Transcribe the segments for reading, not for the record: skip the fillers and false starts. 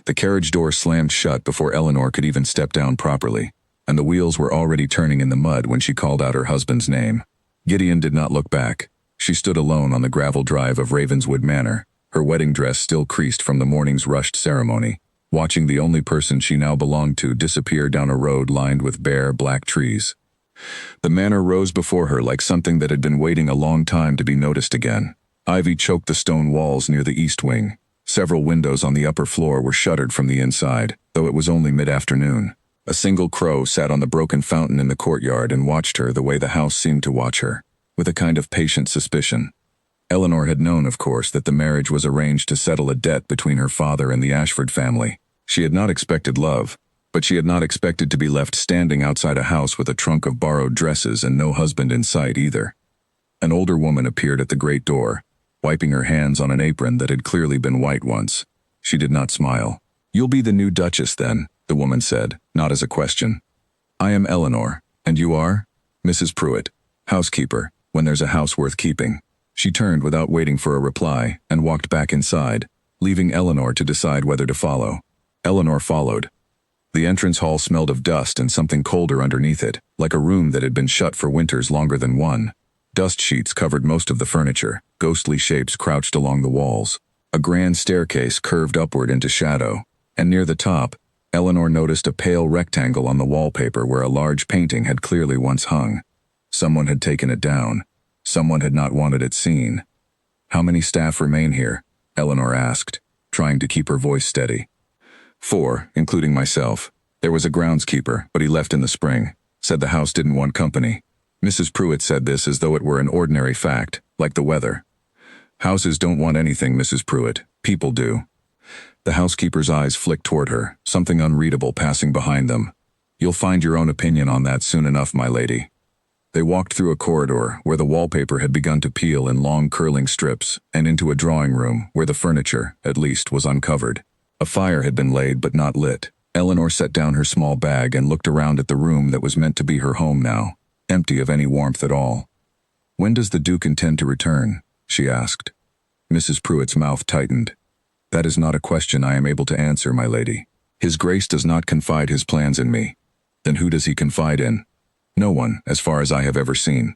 The carriage door slammed shut before Eleanor could even step down properly, and the wheels were already turning in the mud when she called out her husband's name. Gideon did not look back. She stood alone on the gravel drive of Ravenswood Manor, her wedding dress still creased from the morning's rushed ceremony, watching the only person she now belonged to disappear down a road lined with bare, black trees. The manor rose before her like something that had been waiting a long time to be noticed again. Ivy choked the stone walls near the east wing. Several windows on the upper floor were shuttered from the inside, though it was only mid-afternoon. A single crow sat on the broken fountain in the courtyard and watched her the way the house seemed to watch her, with a kind of patient suspicion. Eleanor had known, of course, that the marriage was arranged to settle a debt between her father and the Ashford family. She had not expected love, but she had not expected to be left standing outside a house with a trunk of borrowed dresses and no husband in sight either. An older woman appeared at the great door, wiping her hands on an apron that had clearly been white once. She did not smile. "You'll be the new Duchess then," the woman said, not as a question. "I am Eleanor, and you are?" "Mrs. Pruitt, housekeeper, when there's a house worth keeping." She turned without waiting for a reply and walked back inside, leaving Eleanor to decide whether to follow. Eleanor followed. The entrance hall smelled of dust and something colder underneath it, like a room that had been shut for winters longer than one. Dust sheets covered most of the furniture, ghostly shapes crouched along the walls. A grand staircase curved upward into shadow, and near the top, Eleanor noticed a pale rectangle on the wallpaper where a large painting had clearly once hung. Someone had taken it down. Someone had not wanted it seen. "How many staff remain here?" Eleanor asked, trying to keep her voice steady. "4, including myself. There was a groundskeeper, but he left in the spring. Said the house didn't want company." Mrs. Pruitt said this as though it were an ordinary fact, like the weather. "Houses don't want anything, Mrs. Pruitt. People do." The housekeeper's eyes flicked toward her, something unreadable passing behind them. "You'll find your own opinion on that soon enough, my lady." They walked through a corridor where the wallpaper had begun to peel in long curling strips, and into a drawing room where the furniture, at least, was uncovered. A fire had been laid but not lit. Eleanor set down her small bag and looked around at the room that was meant to be her home now, empty of any warmth at all. "When does the Duke intend to return?" she asked. Mrs. Pruitt's mouth tightened. "That is not a question I am able to answer, my lady. His Grace does not confide his plans in me." "Then who does he confide in?" "No one, as far as I have ever seen."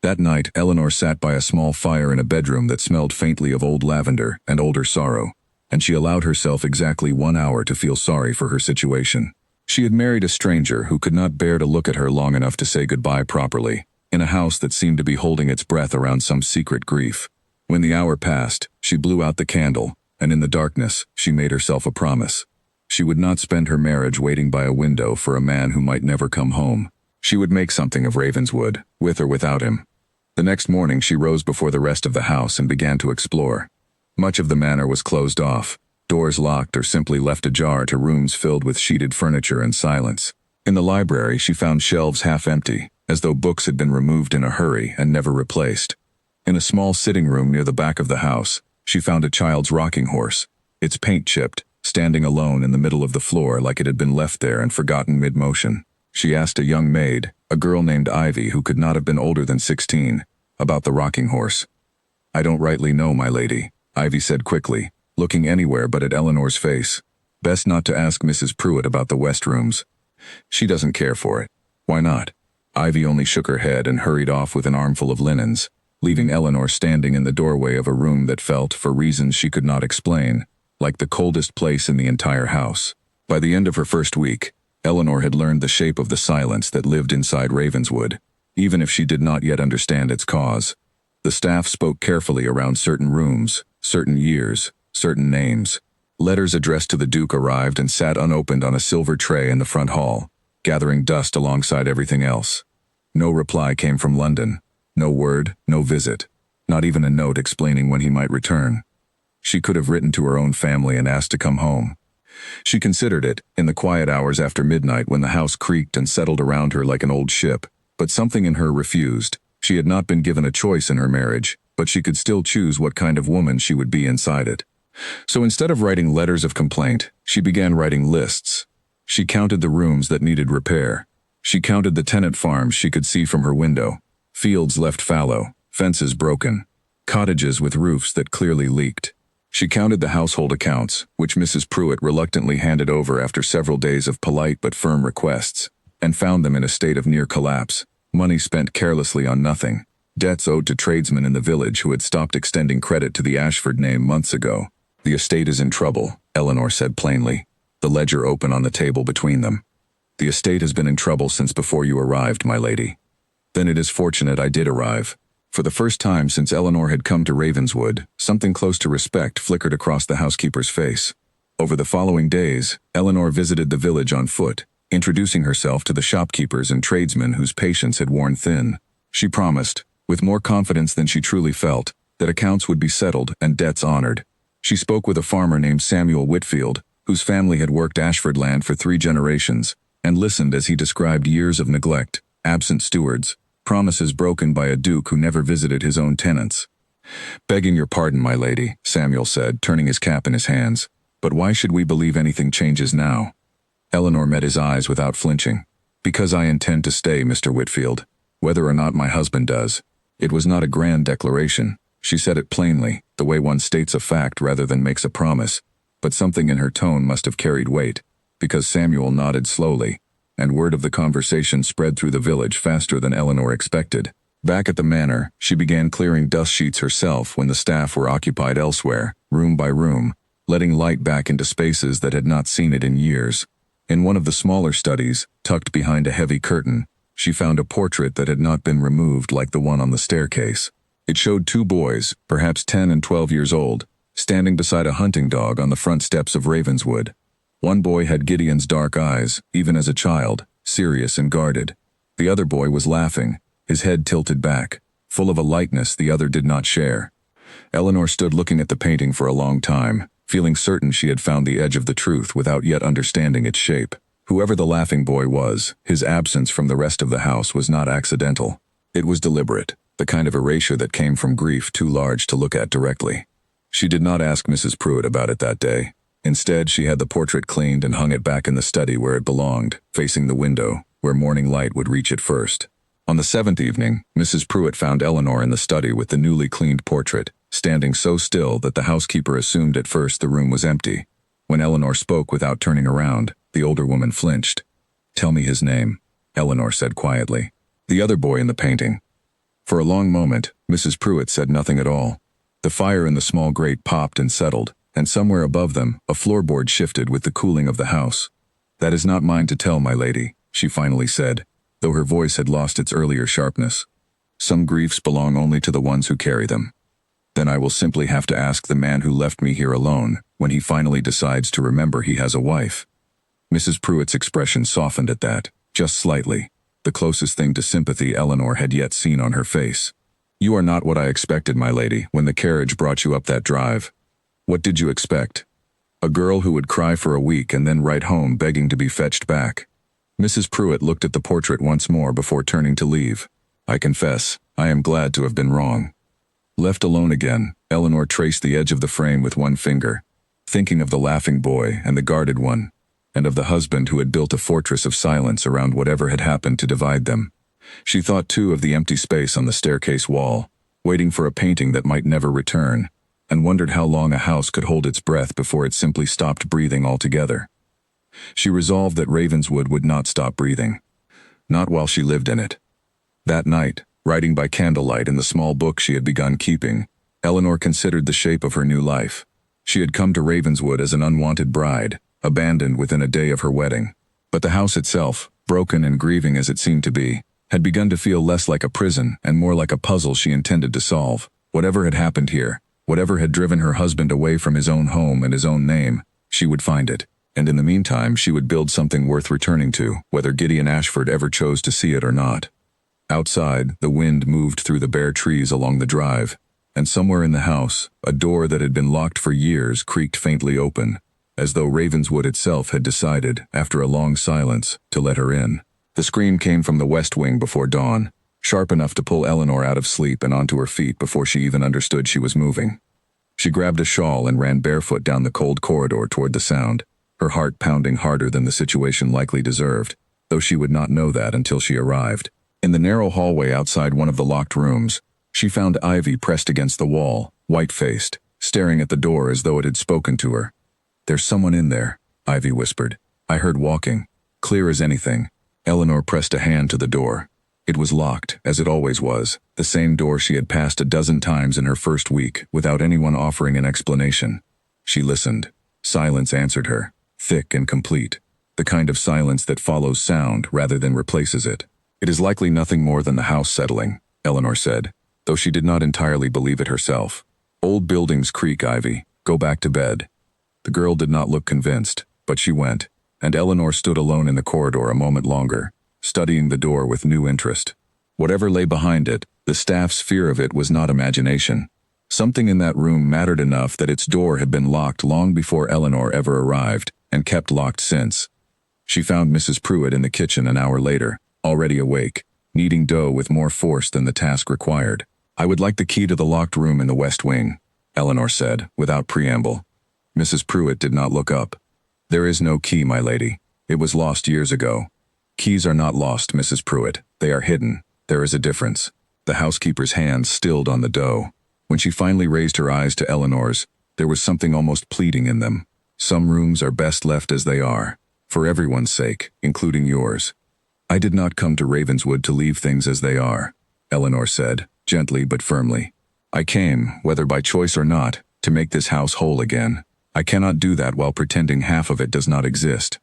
That night, Eleanor sat by a small fire in a bedroom that smelled faintly of old lavender and older sorrow, and she allowed herself exactly 1 hour to feel sorry for her situation. She had married a stranger who could not bear to look at her long enough to say goodbye properly, in a house that seemed to be holding its breath around some secret grief. When the hour passed, she blew out the candle, and in the darkness, she made herself a promise. She would not spend her marriage waiting by a window for a man who might never come home. She would make something of Ravenswood, with or without him. The next morning she rose before the rest of the house and began to explore. Much of the manor was closed off, doors locked or simply left ajar to rooms filled with sheeted furniture and silence. In the library she found shelves half empty, as though books had been removed in a hurry and never replaced. In a small sitting room near the back of the house, she found a child's rocking horse, its paint chipped, standing alone in the middle of the floor like it had been left there and forgotten mid-motion. She asked a young maid, a girl named Ivy who could not have been older than 16, about the rocking horse. "I don't rightly know, my lady," Ivy said quickly, looking anywhere but at Eleanor's face. "Best not to ask Mrs. Pruitt about the West Rooms. She doesn't care for it." "Why not?" Ivy only shook her head and hurried off with an armful of linens, leaving Eleanor standing in the doorway of a room that felt, for reasons she could not explain, like the coldest place in the entire house. By the end of her first week, Eleanor had learned the shape of the silence that lived inside Ravenswood, even if she did not yet understand its cause. The staff spoke carefully around certain rooms, certain years, certain names. Letters addressed to the Duke arrived and sat unopened on a silver tray in the front hall, gathering dust alongside everything else. No reply came from London. No word, no visit. Not even a note explaining when he might return. She could have written to her own family and asked to come home. She considered it, in the quiet hours after midnight when the house creaked and settled around her like an old ship, but something in her refused. She had not been given a choice in her marriage, but she could still choose what kind of woman she would be inside it. So instead of writing letters of complaint, she began writing lists. She counted the rooms that needed repair. She counted the tenant farms she could see from her window, fields left fallow, fences broken, cottages with roofs that clearly leaked. She counted the household accounts, which Mrs. Pruitt reluctantly handed over after several days of polite but firm requests, and found them in a state of near collapse. Money spent carelessly on nothing. Debts owed to tradesmen in the village who had stopped extending credit to the Ashford name months ago. The estate is in trouble, Eleanor said plainly, the ledger open on the table between them. The estate has been in trouble since before you arrived, my lady. Then it is fortunate I did arrive. For the first time since Eleanor had come to Ravenswood, something close to respect flickered across the housekeeper's face. Over the following days, Eleanor visited the village on foot, introducing herself to the shopkeepers and tradesmen whose patience had worn thin. She promised, with more confidence than she truly felt, that accounts would be settled and debts honored. She spoke with a farmer named Samuel Whitfield, whose family had worked Ashford land for 3 generations, and listened as he described years of neglect, absent stewards, promises broken by a duke who never visited his own tenants. Begging your pardon, my lady, Samuel said, turning his cap in his hands, but why should we believe anything changes now? Eleanor met his eyes without flinching. Because I intend to stay, Mr. Whitfield, whether or not my husband does. It was not a grand declaration. She said it plainly, the way one states a fact rather than makes a promise, but something in her tone must have carried weight, because Samuel nodded slowly, and word of the conversation spread through the village faster than Eleanor expected. Back at the manor, she began clearing dust sheets herself when the staff were occupied elsewhere, room by room, letting light back into spaces that had not seen it in years. In one of the smaller studies, tucked behind a heavy curtain, she found a portrait that had not been removed like the one on the staircase. It showed 2 boys, perhaps 10 and 12 years old, standing beside a hunting dog on the front steps of Ravenswood. One boy had Gideon's dark eyes, even as a child, serious and guarded. The other boy was laughing, his head tilted back, full of a lightness the other did not share. Eleanor stood looking at the painting for a long time, feeling certain she had found the edge of the truth without yet understanding its shape. Whoever the laughing boy was, his absence from the rest of the house was not accidental. It was deliberate, the kind of erasure that came from grief too large to look at directly. She did not ask Mrs. Pruitt about it that day. Instead, she had the portrait cleaned and hung it back in the study where it belonged, facing the window, where morning light would reach it first. On the 7th evening, Mrs. Pruitt found Eleanor in the study with the newly cleaned portrait, standing so still that the housekeeper assumed at first the room was empty. When Eleanor spoke without turning around, the older woman flinched. "Tell me his name," Eleanor said quietly. "The other boy in the painting." For a long moment, Mrs. Pruitt said nothing at all. The fire in the small grate popped and settled, and somewhere above them, a floorboard shifted with the cooling of the house. "That is not mine to tell, my lady," she finally said, though her voice had lost its earlier sharpness. "Some griefs belong only to the ones who carry them. Then I will simply have to ask the man who left me here alone, when he finally decides to remember he has a wife." Mrs. Pruitt's expression softened at that, just slightly, the closest thing to sympathy Eleanor had yet seen on her face. "You are not what I expected, my lady, when the carriage brought you up that drive. What did you expect? A girl who would cry for a week and then write home begging to be fetched back." Mrs. Pruitt looked at the portrait once more before turning to leave. "I confess, I am glad to have been wrong." Left alone again, Eleanor traced the edge of the frame with one finger, thinking of the laughing boy and the guarded one, and of the husband who had built a fortress of silence around whatever had happened to divide them. She thought too of the empty space on the staircase wall, waiting for a painting that might never return, and wondered how long a house could hold its breath before it simply stopped breathing altogether. She resolved that Ravenswood would not stop breathing. Not while she lived in it. That night, writing by candlelight in the small book she had begun keeping, Eleanor considered the shape of her new life. She had come to Ravenswood as an unwanted bride, abandoned within a day of her wedding. But the house itself, broken and grieving as it seemed to be, had begun to feel less like a prison and more like a puzzle she intended to solve. Whatever had happened here, whatever had driven her husband away from his own home and his own name, she would find it. And in the meantime she would build something worth returning to, whether Gideon Ashford ever chose to see it or not. Outside, the wind moved through the bare trees along the drive, and somewhere in the house, a door that had been locked for years creaked faintly open, as though Ravenswood itself had decided, after a long silence, to let her in. The scream came from the west wing before dawn, sharp enough to pull Eleanor out of sleep and onto her feet before she even understood she was moving. She grabbed a shawl and ran barefoot down the cold corridor toward the sound, her heart pounding harder than the situation likely deserved, though she would not know that until she arrived. In the narrow hallway outside one of the locked rooms, she found Ivy pressed against the wall, white-faced, staring at the door as though it had spoken to her. "There's someone in there," Ivy whispered. "I heard walking. Clear as anything." Eleanor pressed a hand to the door. It was locked, as it always was, the same door she had passed a dozen times in her first week, without anyone offering an explanation. She listened. Silence answered her, thick and complete, the kind of silence that follows sound rather than replaces it. "It is likely nothing more than the house settling," Eleanor said, though she did not entirely believe it herself. "Old buildings creak, Ivy. Go back to bed." The girl did not look convinced, but she went, and Eleanor stood alone in the corridor a moment longer, studying the door with new interest. Whatever lay behind it, the staff's fear of it was not imagination. Something in that room mattered enough that its door had been locked long before Eleanor ever arrived, and kept locked since. She found Mrs. Pruitt in the kitchen an hour later, already awake, kneading dough with more force than the task required. "I would like the key to the locked room in the west wing," Eleanor said, without preamble. Mrs. Pruitt did not look up. "There is no key, my lady. It was lost years ago." "Keys are not lost, Mrs. Pruitt. They are hidden. There is a difference." The housekeeper's hands stilled on the dough. When she finally raised her eyes to Eleanor's, there was something almost pleading in them. "Some rooms are best left as they are, for everyone's sake, including yours." "I did not come to Ravenswood to leave things as they are," Eleanor said, gently but firmly. "I came, whether by choice or not, to make this house whole again. I cannot do that while pretending half of it does not exist."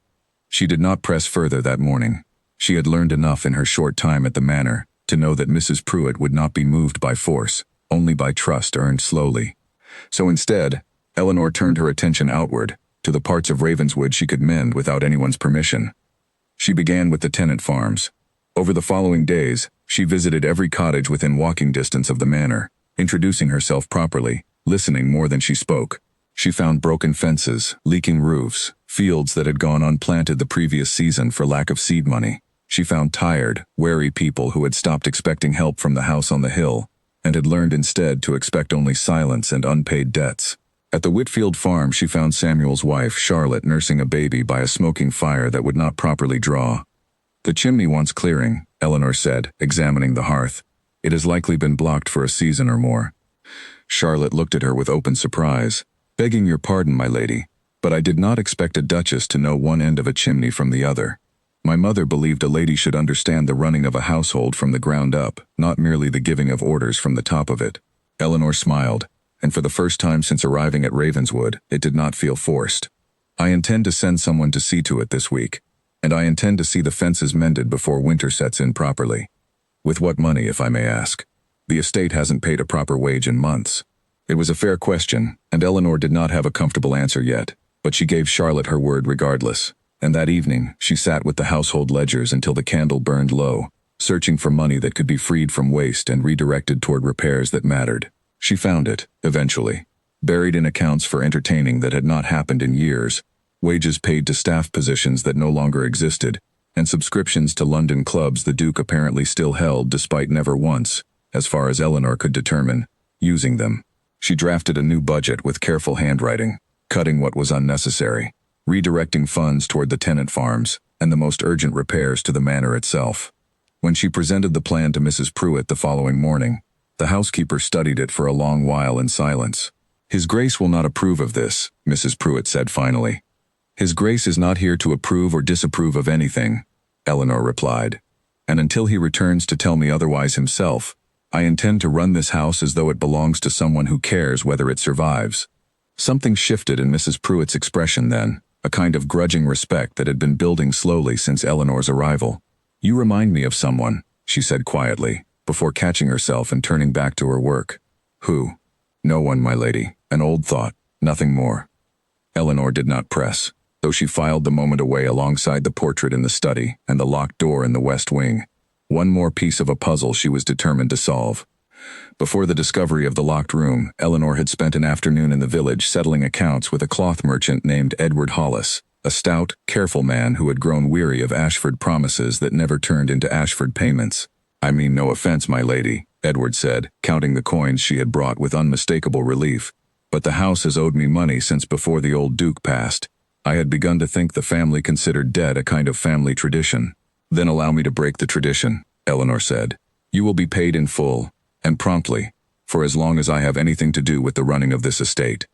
She did not press further that morning. She had learned enough in her short time at the Manor to know that Mrs. Pruitt would not be moved by force, only by trust earned slowly. So instead, Eleanor turned her attention outward, to the parts of Ravenswood she could mend without anyone's permission. She began with the tenant farms. Over the following days, she visited every cottage within walking distance of the Manor, introducing herself properly, listening more than she spoke. She found broken fences, leaking roofs, fields that had gone unplanted the previous season for lack of seed money. She found tired, wary people who had stopped expecting help from the house on the hill, and had learned instead to expect only silence and unpaid debts. At the Whitfield farm she found Samuel's wife, Charlotte, nursing a baby by a smoking fire that would not properly draw. "The chimney wants clearing," Eleanor said, examining the hearth. "It has likely been blocked for a season or more." Charlotte looked at her with open surprise. "Begging your pardon, my lady, but I did not expect a duchess to know one end of a chimney from the other. My mother believed a lady should understand the running of a household from the ground up, not merely the giving of orders from the top of it." Eleanor smiled, and for the first time since arriving at Ravenswood, it did not feel forced. "I intend to send someone to see to it this week, and I intend to see the fences mended before winter sets in properly." "With what money, if I may ask? The estate hasn't paid a proper wage in months." It was a fair question, and Eleanor did not have a comfortable answer yet, but she gave Charlotte her word regardless. And that evening, she sat with the household ledgers until the candle burned low, searching for money that could be freed from waste and redirected toward repairs that mattered. She found it, eventually, buried in accounts for entertaining that had not happened in years, wages paid to staff positions that no longer existed, and subscriptions to London clubs the Duke apparently still held despite never once, as far as Eleanor could determine, using them. She drafted a new budget with careful handwriting, cutting what was unnecessary, redirecting funds toward the tenant farms, and the most urgent repairs to the Manor itself. When she presented the plan to Mrs. Pruitt the following morning, the housekeeper studied it for a long while in silence. "His Grace will not approve of this," Mrs. Pruitt said finally. "His Grace is not here to approve or disapprove of anything," Eleanor replied. "And until he returns to tell me otherwise himself, I intend to run this house as though it belongs to someone who cares whether it survives." Something shifted in Mrs. Pruitt's expression then, a kind of grudging respect that had been building slowly since Eleanor's arrival. "You remind me of someone," she said quietly, before catching herself and turning back to her work. "Who?" "No one, my lady. An old thought. Nothing more." Eleanor did not press, though she filed the moment away alongside the portrait in the study and the locked door in the west wing. One more piece of a puzzle she was determined to solve. Before the discovery of the locked room, Eleanor had spent an afternoon in the village settling accounts with a cloth merchant named Edward Hollis, a stout, careful man who had grown weary of Ashford promises that never turned into Ashford payments. "I mean no offense, my lady," Edward said, counting the coins she had brought with unmistakable relief. "But the house has owed me money since before the old Duke passed. I had begun to think the family considered debt a kind of family tradition." "Then allow me to break the tradition," Eleanor said. "You will be paid in full, and promptly, for as long as I have anything to do with the running of this estate."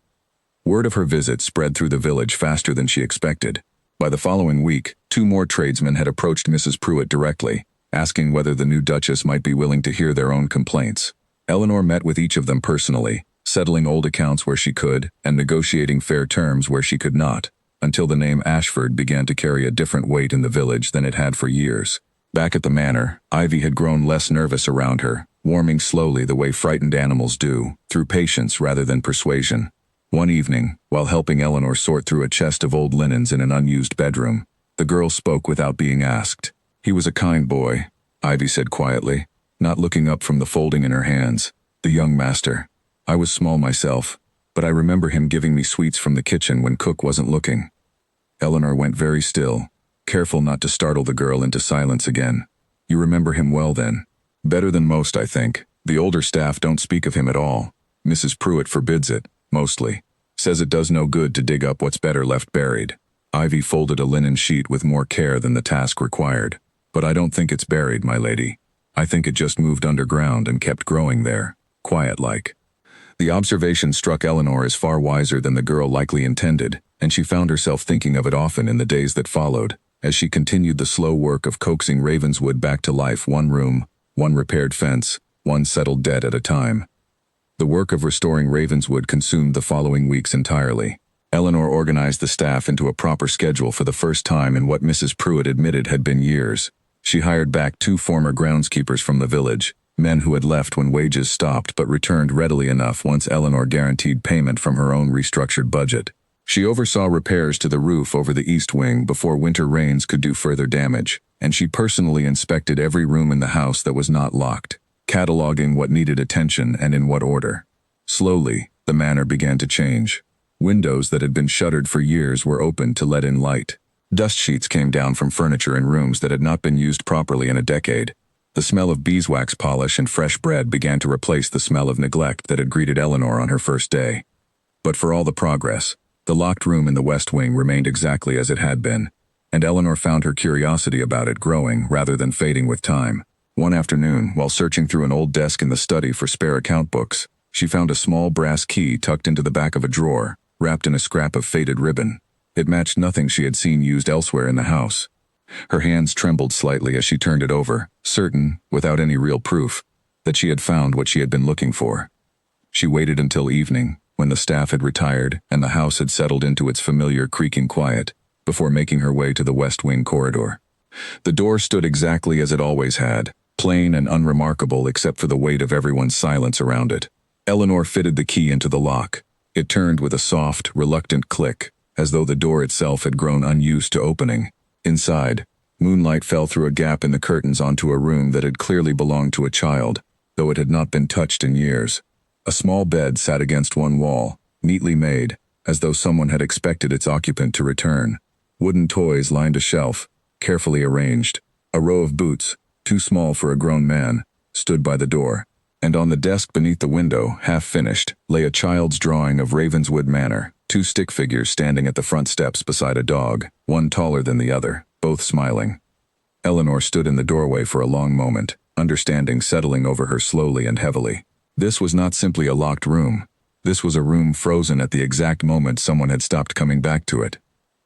Word of her visit spread through the village faster than she expected. By the following week, 2 more tradesmen had approached Mrs. Pruitt directly, asking whether the new Duchess might be willing to hear their own complaints. Eleanor met with each of them personally, settling old accounts where she could, and negotiating fair terms where she could not, until the name Ashford began to carry a different weight in the village than it had for years. Back at the manor, Ivy had grown less nervous around her, warming slowly the way frightened animals do, through patience rather than persuasion. One evening, while helping Eleanor sort through a chest of old linens in an unused bedroom, the girl spoke without being asked. "He was a kind boy," Ivy said quietly, not looking up from the folding in her hands. "The young master. I was small myself, but I remember him giving me sweets from the kitchen when cook wasn't looking." Eleanor went very still, careful not to startle the girl into silence again. "You remember him well then?" "Better than most, I think. The older staff don't speak of him at all. Mrs. Pruitt forbids it, mostly. Says it does no good to dig up what's better left buried." Ivy folded a linen sheet with more care than the task required. "But I don't think it's buried, my lady. I think it just moved underground and kept growing there, quiet-like." The observation struck Eleanor as far wiser than the girl likely intended, and she found herself thinking of it often in the days that followed, as she continued the slow work of coaxing Ravenswood back to life, one room, one repaired fence, one settled debt at a time. The work of restoring Ravenswood consumed the following weeks entirely. Eleanor organized the staff into a proper schedule for the first time in what Mrs. Pruitt admitted had been years. She hired back 2 former groundskeepers from the village, men who had left when wages stopped but returned readily enough once Eleanor guaranteed payment from her own restructured budget. She oversaw repairs to the roof over the east wing before winter rains could do further damage, and she personally inspected every room in the house that was not locked, cataloging what needed attention and in what order. Slowly, the manor began to change. Windows that had been shuttered for years were opened to let in light. Dust sheets came down from furniture in rooms that had not been used properly in a decade. The smell of beeswax polish and fresh bread began to replace the smell of neglect that had greeted Eleanor on her first day. But for all the progress, the locked room in the west wing remained exactly as it had been, and Eleanor found her curiosity about it growing rather than fading with time. One afternoon, while searching through an old desk in the study for spare account books, she found a small brass key tucked into the back of a drawer, wrapped in a scrap of faded ribbon. It matched nothing she had seen used elsewhere in the house. Her hands trembled slightly as she turned it over, certain, without any real proof, that she had found what she had been looking for. She waited until evening, when the staff had retired and the house had settled into its familiar creaking quiet, before making her way to the west wing corridor. The door stood exactly as it always had, plain and unremarkable except for the weight of everyone's silence around it. Eleanor fitted the key into the lock. It turned with a soft, reluctant click, as though the door itself had grown unused to opening. Inside, moonlight fell through a gap in the curtains onto a room that had clearly belonged to a child, though it had not been touched in years. A small bed sat against one wall, neatly made, as though someone had expected its occupant to return. Wooden toys lined a shelf, carefully arranged. A row of boots, too small for a grown man, stood by the door. And on the desk beneath the window, half finished, lay a child's drawing of Ravenswood Manor, 2 stick figures standing at the front steps beside a dog, one taller than the other, both smiling. Eleanor stood in the doorway for a long moment, understanding settling over her slowly and heavily. This was not simply a locked room. This was a room frozen at the exact moment someone had stopped coming back to it.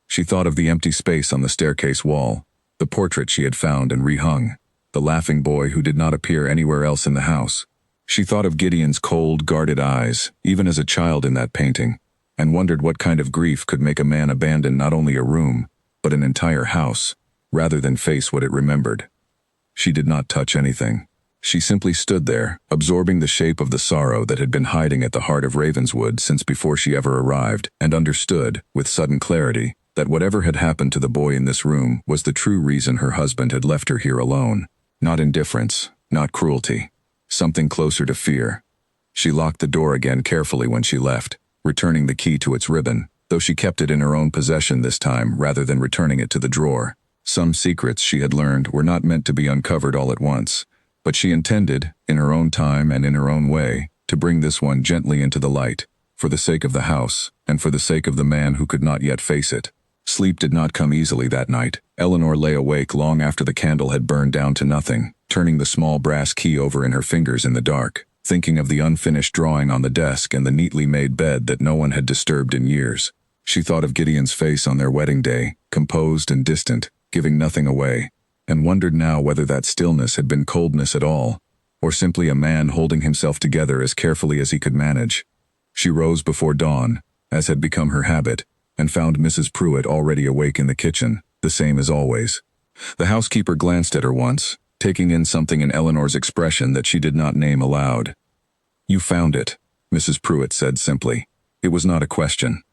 She thought of the empty space on the staircase wall, the portrait she had found and rehung, the laughing boy who did not appear anywhere else in the house. She thought of Gideon's cold, guarded eyes, even as a child in that painting, and wondered what kind of grief could make a man abandon not only a room, but an entire house, rather than face what it remembered. She did not touch anything. She simply stood there, absorbing the shape of the sorrow that had been hiding at the heart of Ravenswood since before she ever arrived, and understood, with sudden clarity, that whatever had happened to the boy in this room was the true reason her husband had left her here alone. Not indifference, not cruelty. Something closer to fear. She locked the door again carefully when she left, returning the key to its ribbon, though she kept it in her own possession this time rather than returning it to the drawer. Some secrets she had learned were not meant to be uncovered all at once, but she intended, in her own time and in her own way, to bring this one gently into the light, for the sake of the house, and for the sake of the man who could not yet face it. Sleep did not come easily that night. Eleanor lay awake long after the candle had burned down to nothing, turning the small brass key over in her fingers in the dark. thinking of the unfinished drawing on the desk and the neatly made bed that no one had disturbed in years. She thought of Gideon's face on their wedding day, composed and distant, giving nothing away, and wondered now whether that stillness had been coldness at all, or simply a man holding himself together as carefully as he could manage. She rose before dawn, as had become her habit, and found Mrs. Pruitt already awake in the kitchen, the same as always. The housekeeper glanced at her once, taking in something in Eleanor's expression that she did not name aloud. "You found it," Mrs. Pruitt said simply. It was not a question.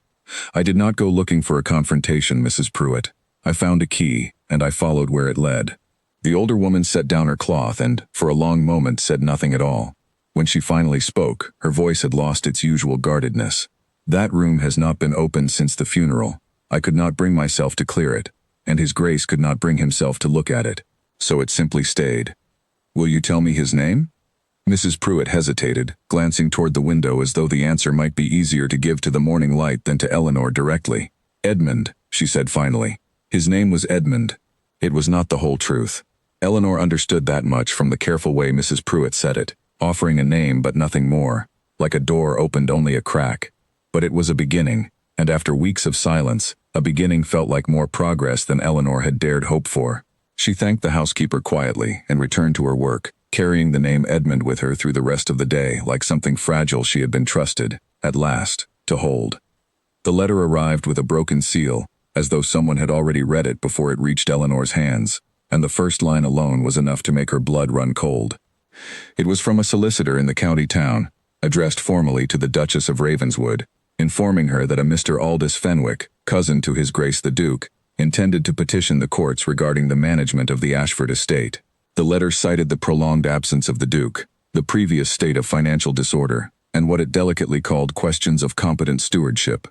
"I did not go looking for a confrontation, Mrs. Pruitt. I found a key, and I followed where it led." The older woman set down her cloth and, for a long moment, said nothing at all. When she finally spoke, her voice had lost its usual guardedness. "That room has not been opened since the funeral. I could not bring myself to clear it, and His Grace could not bring himself to look at it. So it simply stayed." "Will you tell me his name?" Mrs. Pruitt hesitated, glancing toward the window as though the answer might be easier to give to the morning light than to Eleanor directly. "Edmund," she said finally. "His name was Edmund." It was not the whole truth. Eleanor understood that much from the careful way Mrs. Pruitt said it, offering a name but nothing more, like a door opened only a crack. But it was a beginning, and after weeks of silence, a beginning felt like more progress than Eleanor had dared hope for. She thanked the housekeeper quietly and returned to her work, carrying the name Edmund with her through the rest of the day like something fragile she had been trusted, at last, to hold. The letter arrived with a broken seal, as though someone had already read it before it reached Eleanor's hands, and the first line alone was enough to make her blood run cold. It was from a solicitor in the county town, addressed formally to the Duchess of Ravenswood, informing her that a Mr. Aldous Fenwick, cousin to His Grace the Duke, intended to petition the courts regarding the management of the Ashford estate. The letter cited the prolonged absence of the Duke, the previous state of financial disorder, and what it delicately called questions of competent stewardship.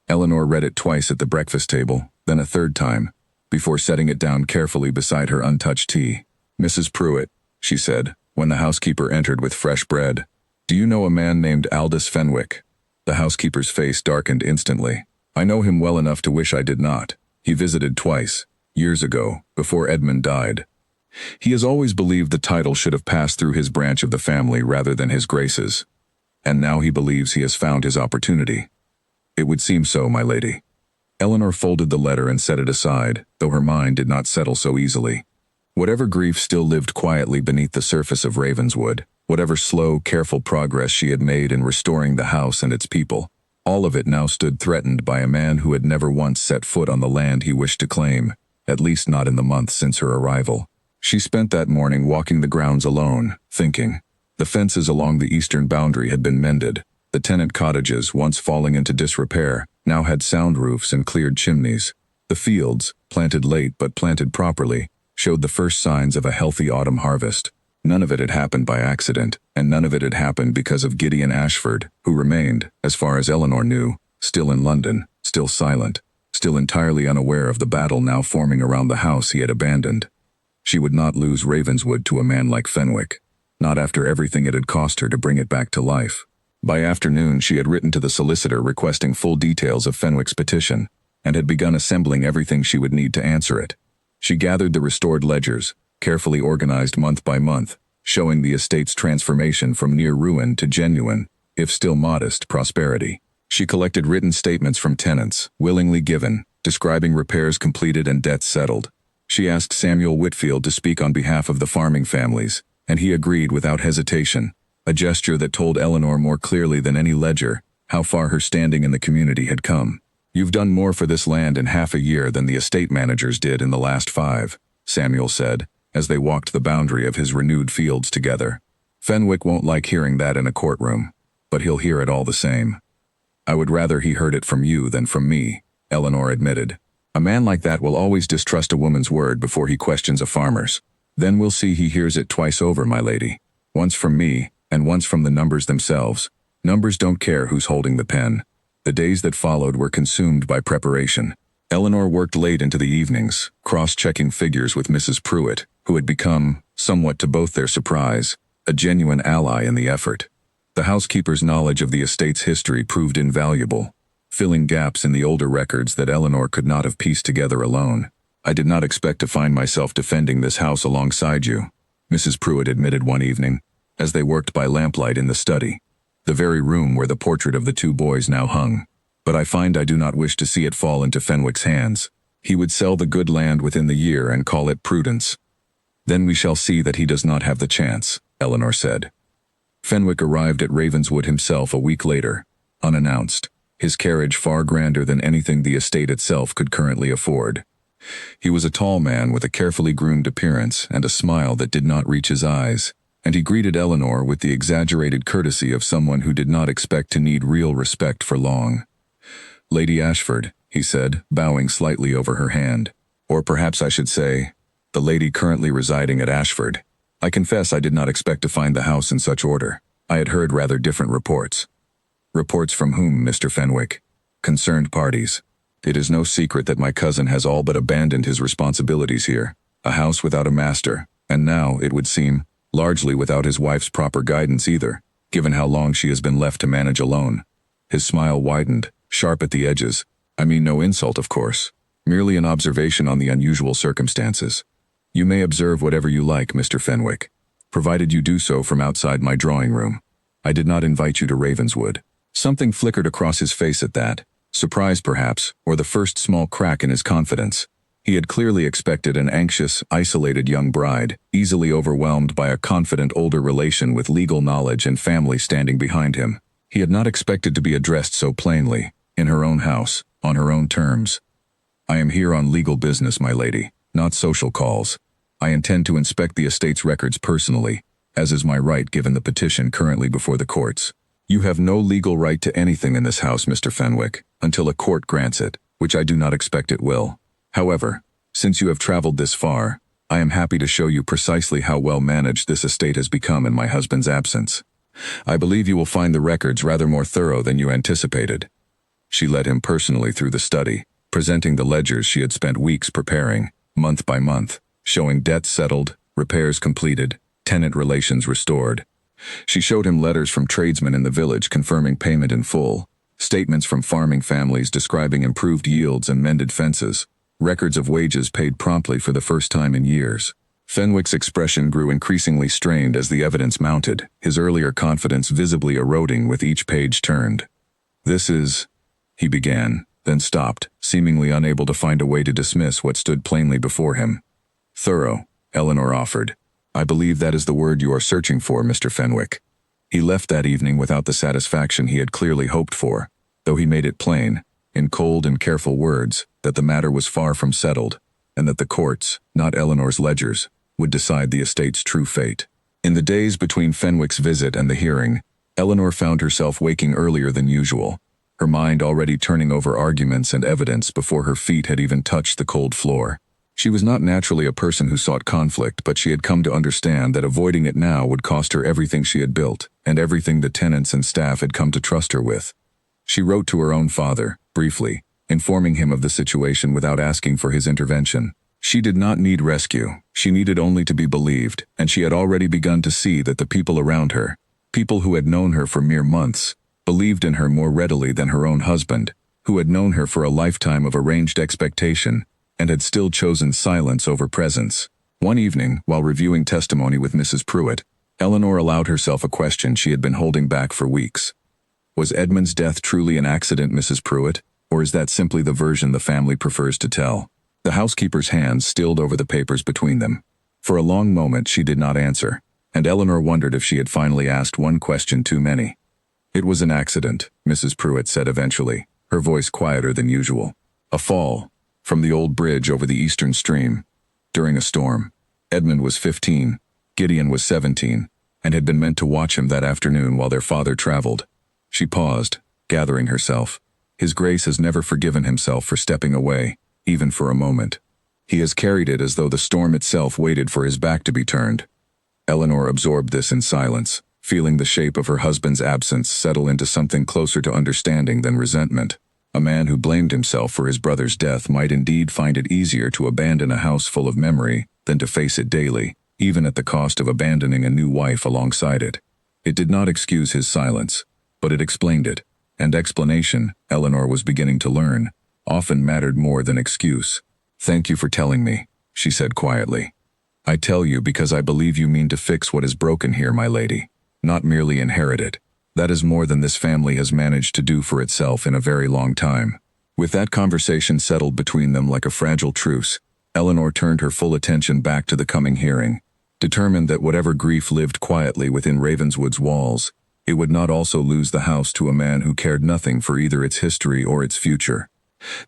Eleanor read it twice at the breakfast table, then a third time, before setting it down carefully beside her untouched tea. "Mrs. Pruitt," she said, when the housekeeper entered with fresh bread, "do you know a man named Aldous Fenwick?" The housekeeper's face darkened instantly. "I know him well enough to wish I did not. He visited twice, years ago, before Edmund died. He has always believed the title should have passed through his branch of the family rather than His Grace's. And now he believes he has found his opportunity." "It would seem so, my lady." Eleanor folded the letter and set it aside, though her mind did not settle so easily. Whatever grief still lived quietly beneath the surface of Ravenswood, whatever slow, careful progress she had made in restoring the house and its people, all of it now stood threatened by a man who had never once set foot on the land he wished to claim, at least not in the month since her arrival. She spent that morning walking the grounds alone, thinking. The fences along the eastern boundary had been mended. The tenant cottages, once falling into disrepair, now had sound roofs and cleared chimneys. The fields, planted late but planted properly, showed the first signs of a healthy autumn harvest. None of it had happened by accident, and none of it had happened because of Gideon Ashford, who remained, as far as Eleanor knew, still in London, still silent, still entirely unaware of the battle now forming around the house he had abandoned. She would not lose Ravenswood to a man like Fenwick, not after everything it had cost her to bring it back to life. By afternoon she had written to the solicitor requesting full details of Fenwick's petition, and had begun assembling everything she would need to answer it. She gathered the restored ledgers, carefully organized month by month, showing the estate's transformation from near ruin to genuine, if still modest, prosperity. She collected written statements from tenants, willingly given, describing repairs completed and debts settled. She asked Samuel Whitfield to speak on behalf of the farming families, and he agreed without hesitation, a gesture that told Eleanor more clearly than any ledger how far her standing in the community had come. "You've done more for this land in half a year than the estate managers did in the last 5, Samuel said, as they walked the boundary of his renewed fields together. "Fenwick won't like hearing that in a courtroom, but he'll hear it all the same." "I would rather he heard it from you than from me," Eleanor admitted. "A man like that will always distrust a woman's word before he questions a farmer's. Then we'll see he hears it twice over, my lady. Once from me, and once from the numbers themselves. Numbers don't care who's holding the pen." The days that followed were consumed by preparation. Eleanor worked late into the evenings, cross-checking figures with Mrs. Pruitt, who had become, somewhat to both their surprise, a genuine ally in the effort. The housekeeper's knowledge of the estate's history proved invaluable, filling gaps in the older records that Eleanor could not have pieced together alone. "I did not expect to find myself defending this house alongside you," Mrs. Pruitt admitted one evening. as they worked by lamplight in the study, the very room where the portrait of the two boys now hung. "But I find I do not wish to see it fall into Fenwick's hands. He would sell the good land within the year and call it prudence. Then we shall see that he does not have the chance," Eleanor said. Fenwick arrived at Ravenswood himself a week later, unannounced, his carriage far grander than anything the estate itself could currently afford. He was a tall man with a carefully groomed appearance and a smile that did not reach his eyes, and he greeted Eleanor with the exaggerated courtesy of someone who did not expect to need real respect for long. "Lady Ashford," he said, bowing slightly over her hand. "Or perhaps I should say, the lady currently residing at Ashford. I confess I did not expect to find the house in such order. I had heard rather different reports." "Reports from whom, Mr. Fenwick?" "Concerned parties. It is no secret that my cousin has all but abandoned his responsibilities here. A house without a master, and now, it would seem, largely without his wife's proper guidance either, given how long she has been left to manage alone." His smile widened, sharp at the edges. "I mean no insult, of course. Merely an observation on the unusual circumstances. You may observe whatever you like, Mr. Fenwick, provided you do so from outside my drawing room. I did not invite you to Ravenswood." Something flickered across his face at that. Surprise, perhaps, or the first small crack in his confidence. He had clearly expected an anxious, isolated young bride, easily overwhelmed by a confident older relation with legal knowledge and family standing behind him. He had not expected to be addressed so plainly, in her own house, on her own terms. "I am here on legal business, my lady, not social calls. I intend to inspect the estate's records personally, as is my right given the petition currently before the courts. You have no legal right to anything in this house, Mr. Fenwick, until a court grants it, which I do not expect it will. However, since you have traveled this far, I am happy to show you precisely how well managed this estate has become in my husband's absence. I believe you will find the records rather more thorough than you anticipated." She led him personally through the study, presenting the ledgers she had spent weeks preparing, month by month, showing debts settled, repairs completed, tenant relations restored. She showed him letters from tradesmen in the village confirming payment in full, statements from farming families describing improved yields and mended fences, records of wages paid promptly for the first time in years. Fenwick's expression grew increasingly strained as the evidence mounted, his earlier confidence visibly eroding with each page turned. "This is," he began, then stopped, seemingly unable to find a way to dismiss what stood plainly before him. "Thorough," Eleanor offered. "I believe that is the word you are searching for, Mr. Fenwick." He left that evening without the satisfaction he had clearly hoped for, though he made it plain, in cold and careful words, that the matter was far from settled, and that the courts, not Eleanor's ledgers, would decide the estate's true fate. In the days between Fenwick's visit and the hearing, Eleanor found herself waking earlier than usual, her mind already turning over arguments and evidence before her feet had even touched the cold floor. She was not naturally a person who sought conflict, but she had come to understand that avoiding it now would cost her everything she had built, and everything the tenants and staff had come to trust her with. She wrote to her own father, briefly, informing him of the situation without asking for his intervention. She did not need rescue, she needed only to be believed, and she had already begun to see that the people around her, people who had known her for mere months, believed in her more readily than her own husband, who had known her for a lifetime of arranged expectation, and had still chosen silence over presence. One evening, while reviewing testimony with Mrs. Pruitt, Eleanor allowed herself a question she had been holding back for weeks. Was Edmund's death truly an accident, Mrs. Pruitt, or is that simply the version the family prefers to tell? The housekeeper's hands stilled over the papers between them. For a long moment she did not answer, and Eleanor wondered if she had finally asked one question too many. "It was an accident," Mrs. Pruitt said eventually, her voice quieter than usual. "A fall from the old bridge over the eastern stream, during a storm. Edmund was 15, Gideon was 17, and had been meant to watch him that afternoon while their father traveled." She paused, gathering herself. "His Grace has never forgiven himself for stepping away, even for a moment. He has carried it as though the storm itself waited for his back to be turned." Eleanor absorbed this in silence, feeling the shape of her husband's absence settle into something closer to understanding than resentment. A man who blamed himself for his brother's death might indeed find it easier to abandon a house full of memory than to face it daily, even at the cost of abandoning a new wife alongside it. It did not excuse his silence, but it explained it, and explanation, Eleanor was beginning to learn, often mattered more than excuse. "Thank you for telling me," she said quietly. I tell you because I believe you mean to fix what is broken here, my lady, not merely inherit it. That is more than this family has managed to do for itself in a very long time." With that conversation settled between them like a fragile truce, Eleanor turned her full attention back to the coming hearing, determined that whatever grief lived quietly within Ravenswood's walls, it would not also lose the house to a man who cared nothing for either its history or its future.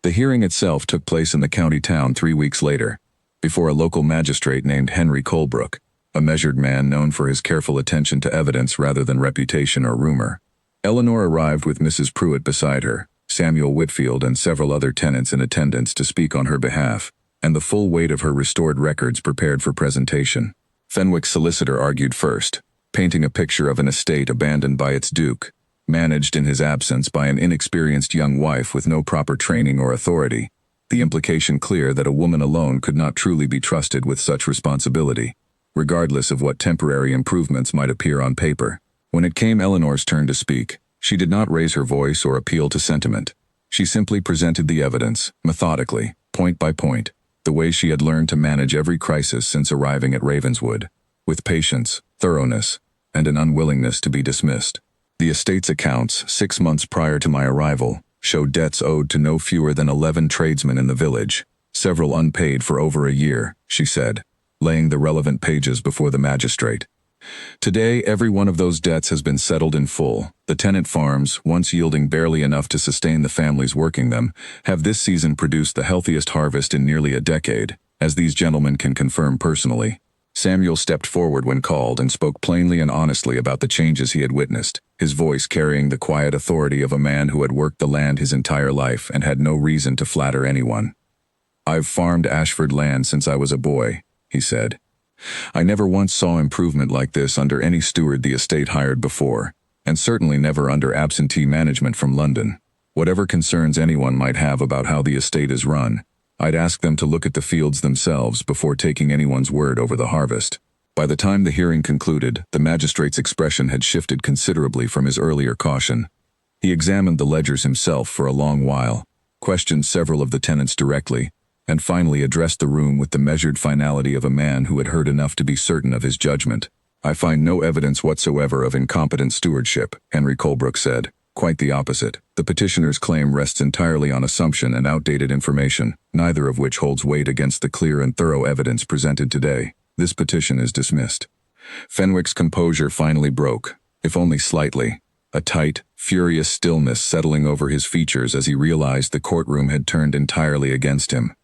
The hearing itself took place in the county town 3 weeks later, before a local magistrate named Henry Colebrook, a measured man known for his careful attention to evidence rather than reputation or rumor. Eleanor arrived with Mrs. Pruitt beside her, Samuel Whitfield and several other tenants in attendance to speak on her behalf, and the full weight of her restored records prepared for presentation. Fenwick's solicitor argued first, painting a picture of an estate abandoned by its duke, managed in his absence by an inexperienced young wife with no proper training or authority, the implication clear that a woman alone could not truly be trusted with such responsibility, regardless of what temporary improvements might appear on paper. When it came Eleanor's turn to speak, she did not raise her voice or appeal to sentiment. She simply presented the evidence, methodically, point by point, the way she had learned to manage every crisis since arriving at Ravenswood, with patience, thoroughness, and an unwillingness to be dismissed. The estate's accounts, 6 months prior to my arrival, showed debts owed to no fewer than 11 tradesmen in the village, several unpaid for over a year, she said, laying the relevant pages before the magistrate. Today, every one of those debts has been settled in full. The tenant farms, once yielding barely enough to sustain the families working them, have this season produced the healthiest harvest in nearly a decade, as these gentlemen can confirm personally. Samuel stepped forward when called and spoke plainly and honestly about the changes he had witnessed, his voice carrying the quiet authority of a man who had worked the land his entire life and had no reason to flatter anyone. "I've farmed Ashford land since I was a boy," he said. "I never once saw improvement like this under any steward the estate hired before, and certainly never under absentee management from London. Whatever concerns anyone might have about how the estate is run, I'd ask them to look at the fields themselves before taking anyone's word over the harvest." By the time the hearing concluded, the magistrate's expression had shifted considerably from his earlier caution. He examined the ledgers himself for a long while, questioned several of the tenants directly, and finally addressed the room with the measured finality of a man who had heard enough to be certain of his judgment. "I find no evidence whatsoever of incompetent stewardship," Henry Colebrook said. "Quite the opposite. The petitioner's claim rests entirely on assumption and outdated information, neither of which holds weight against the clear and thorough evidence presented today. This petition is dismissed." Fenwick's composure finally broke, if only slightly, a tight, furious stillness settling over his features as he realized the courtroom had turned entirely against him.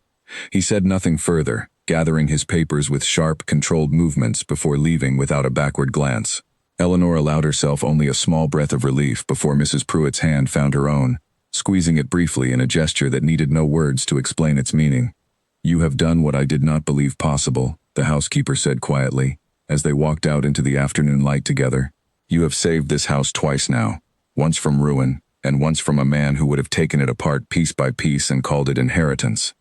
He said nothing further, gathering his papers with sharp, controlled movements before leaving without a backward glance. Eleanor allowed herself only a small breath of relief before Mrs. Pruitt's hand found her own, squeezing it briefly in a gesture that needed no words to explain its meaning. "You have done what I did not believe possible," the housekeeper said quietly, as they walked out into the afternoon light together. "You have saved this house twice now, once from ruin, and once from a man who would have taken it apart piece by piece and called it inheritance."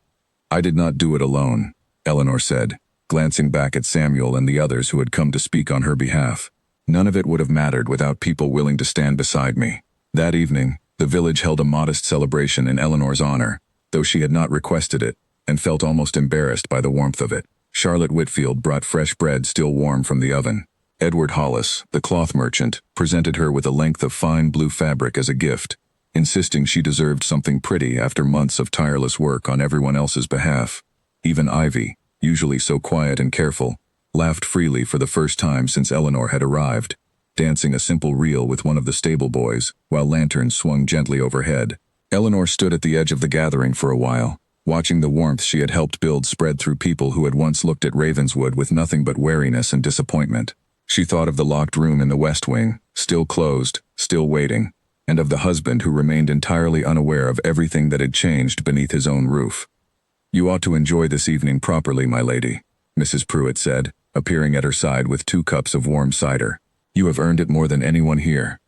"I did not do it alone," Eleanor said, glancing back at Samuel and the others who had come to speak on her behalf. "None of it would have mattered without people willing to stand beside me." That evening, the village held a modest celebration in Eleanor's honor, though she had not requested it, and felt almost embarrassed by the warmth of it. Charlotte Whitfield brought fresh bread still warm from the oven. Edward Hollis, the cloth merchant, presented her with a length of fine blue fabric as a gift, insisting she deserved something pretty after months of tireless work on everyone else's behalf. Even Ivy, usually so quiet and careful, laughed freely for the first time since Eleanor had arrived, dancing a simple reel with one of the stable boys, while lanterns swung gently overhead. Eleanor stood at the edge of the gathering for a while, watching the warmth she had helped build spread through people who had once looked at Ravenswood with nothing but wariness and disappointment. She thought of the locked room in the west wing, still closed, still waiting, and of the husband who remained entirely unaware of everything that had changed beneath his own roof. "You ought to enjoy this evening properly, my lady," Mrs. Pruitt said, appearing at her side with 2 cups of warm cider. "You have earned it more than anyone here."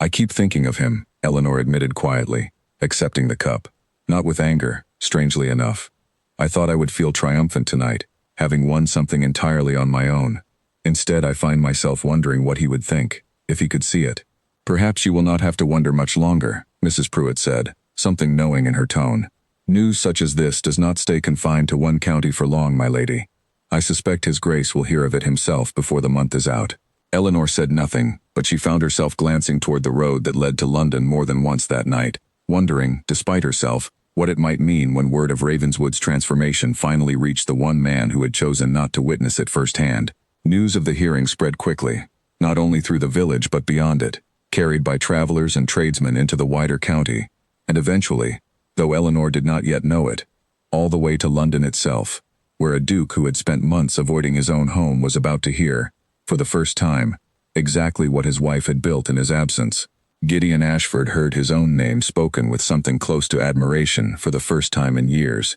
"I keep thinking of him," Eleanor admitted quietly, accepting the cup. Not with anger, strangely enough. "I thought I would feel triumphant tonight, having won something entirely on my own. Instead, I find myself wondering what he would think, if he could see it." "Perhaps you will not have to wonder much longer," Mrs. Pruitt said, something knowing in her tone. "News such as this does not stay confined to one county for long, my lady. I suspect His Grace will hear of it himself before the month is out." Eleanor said nothing, but she found herself glancing toward the road that led to London more than once that night, wondering, despite herself, what it might mean when word of Ravenswood's transformation finally reached the one man who had chosen not to witness it firsthand. News of the hearing spread quickly, not only through the village but beyond it, carried by travelers and tradesmen into the wider county, and eventually, though Eleanor did not yet know it, all the way to London itself, where a duke who had spent months avoiding his own home was about to hear, for the first time, exactly what his wife had built in his absence. Gideon Ashford heard his own name spoken with something close to admiration for the first time in years,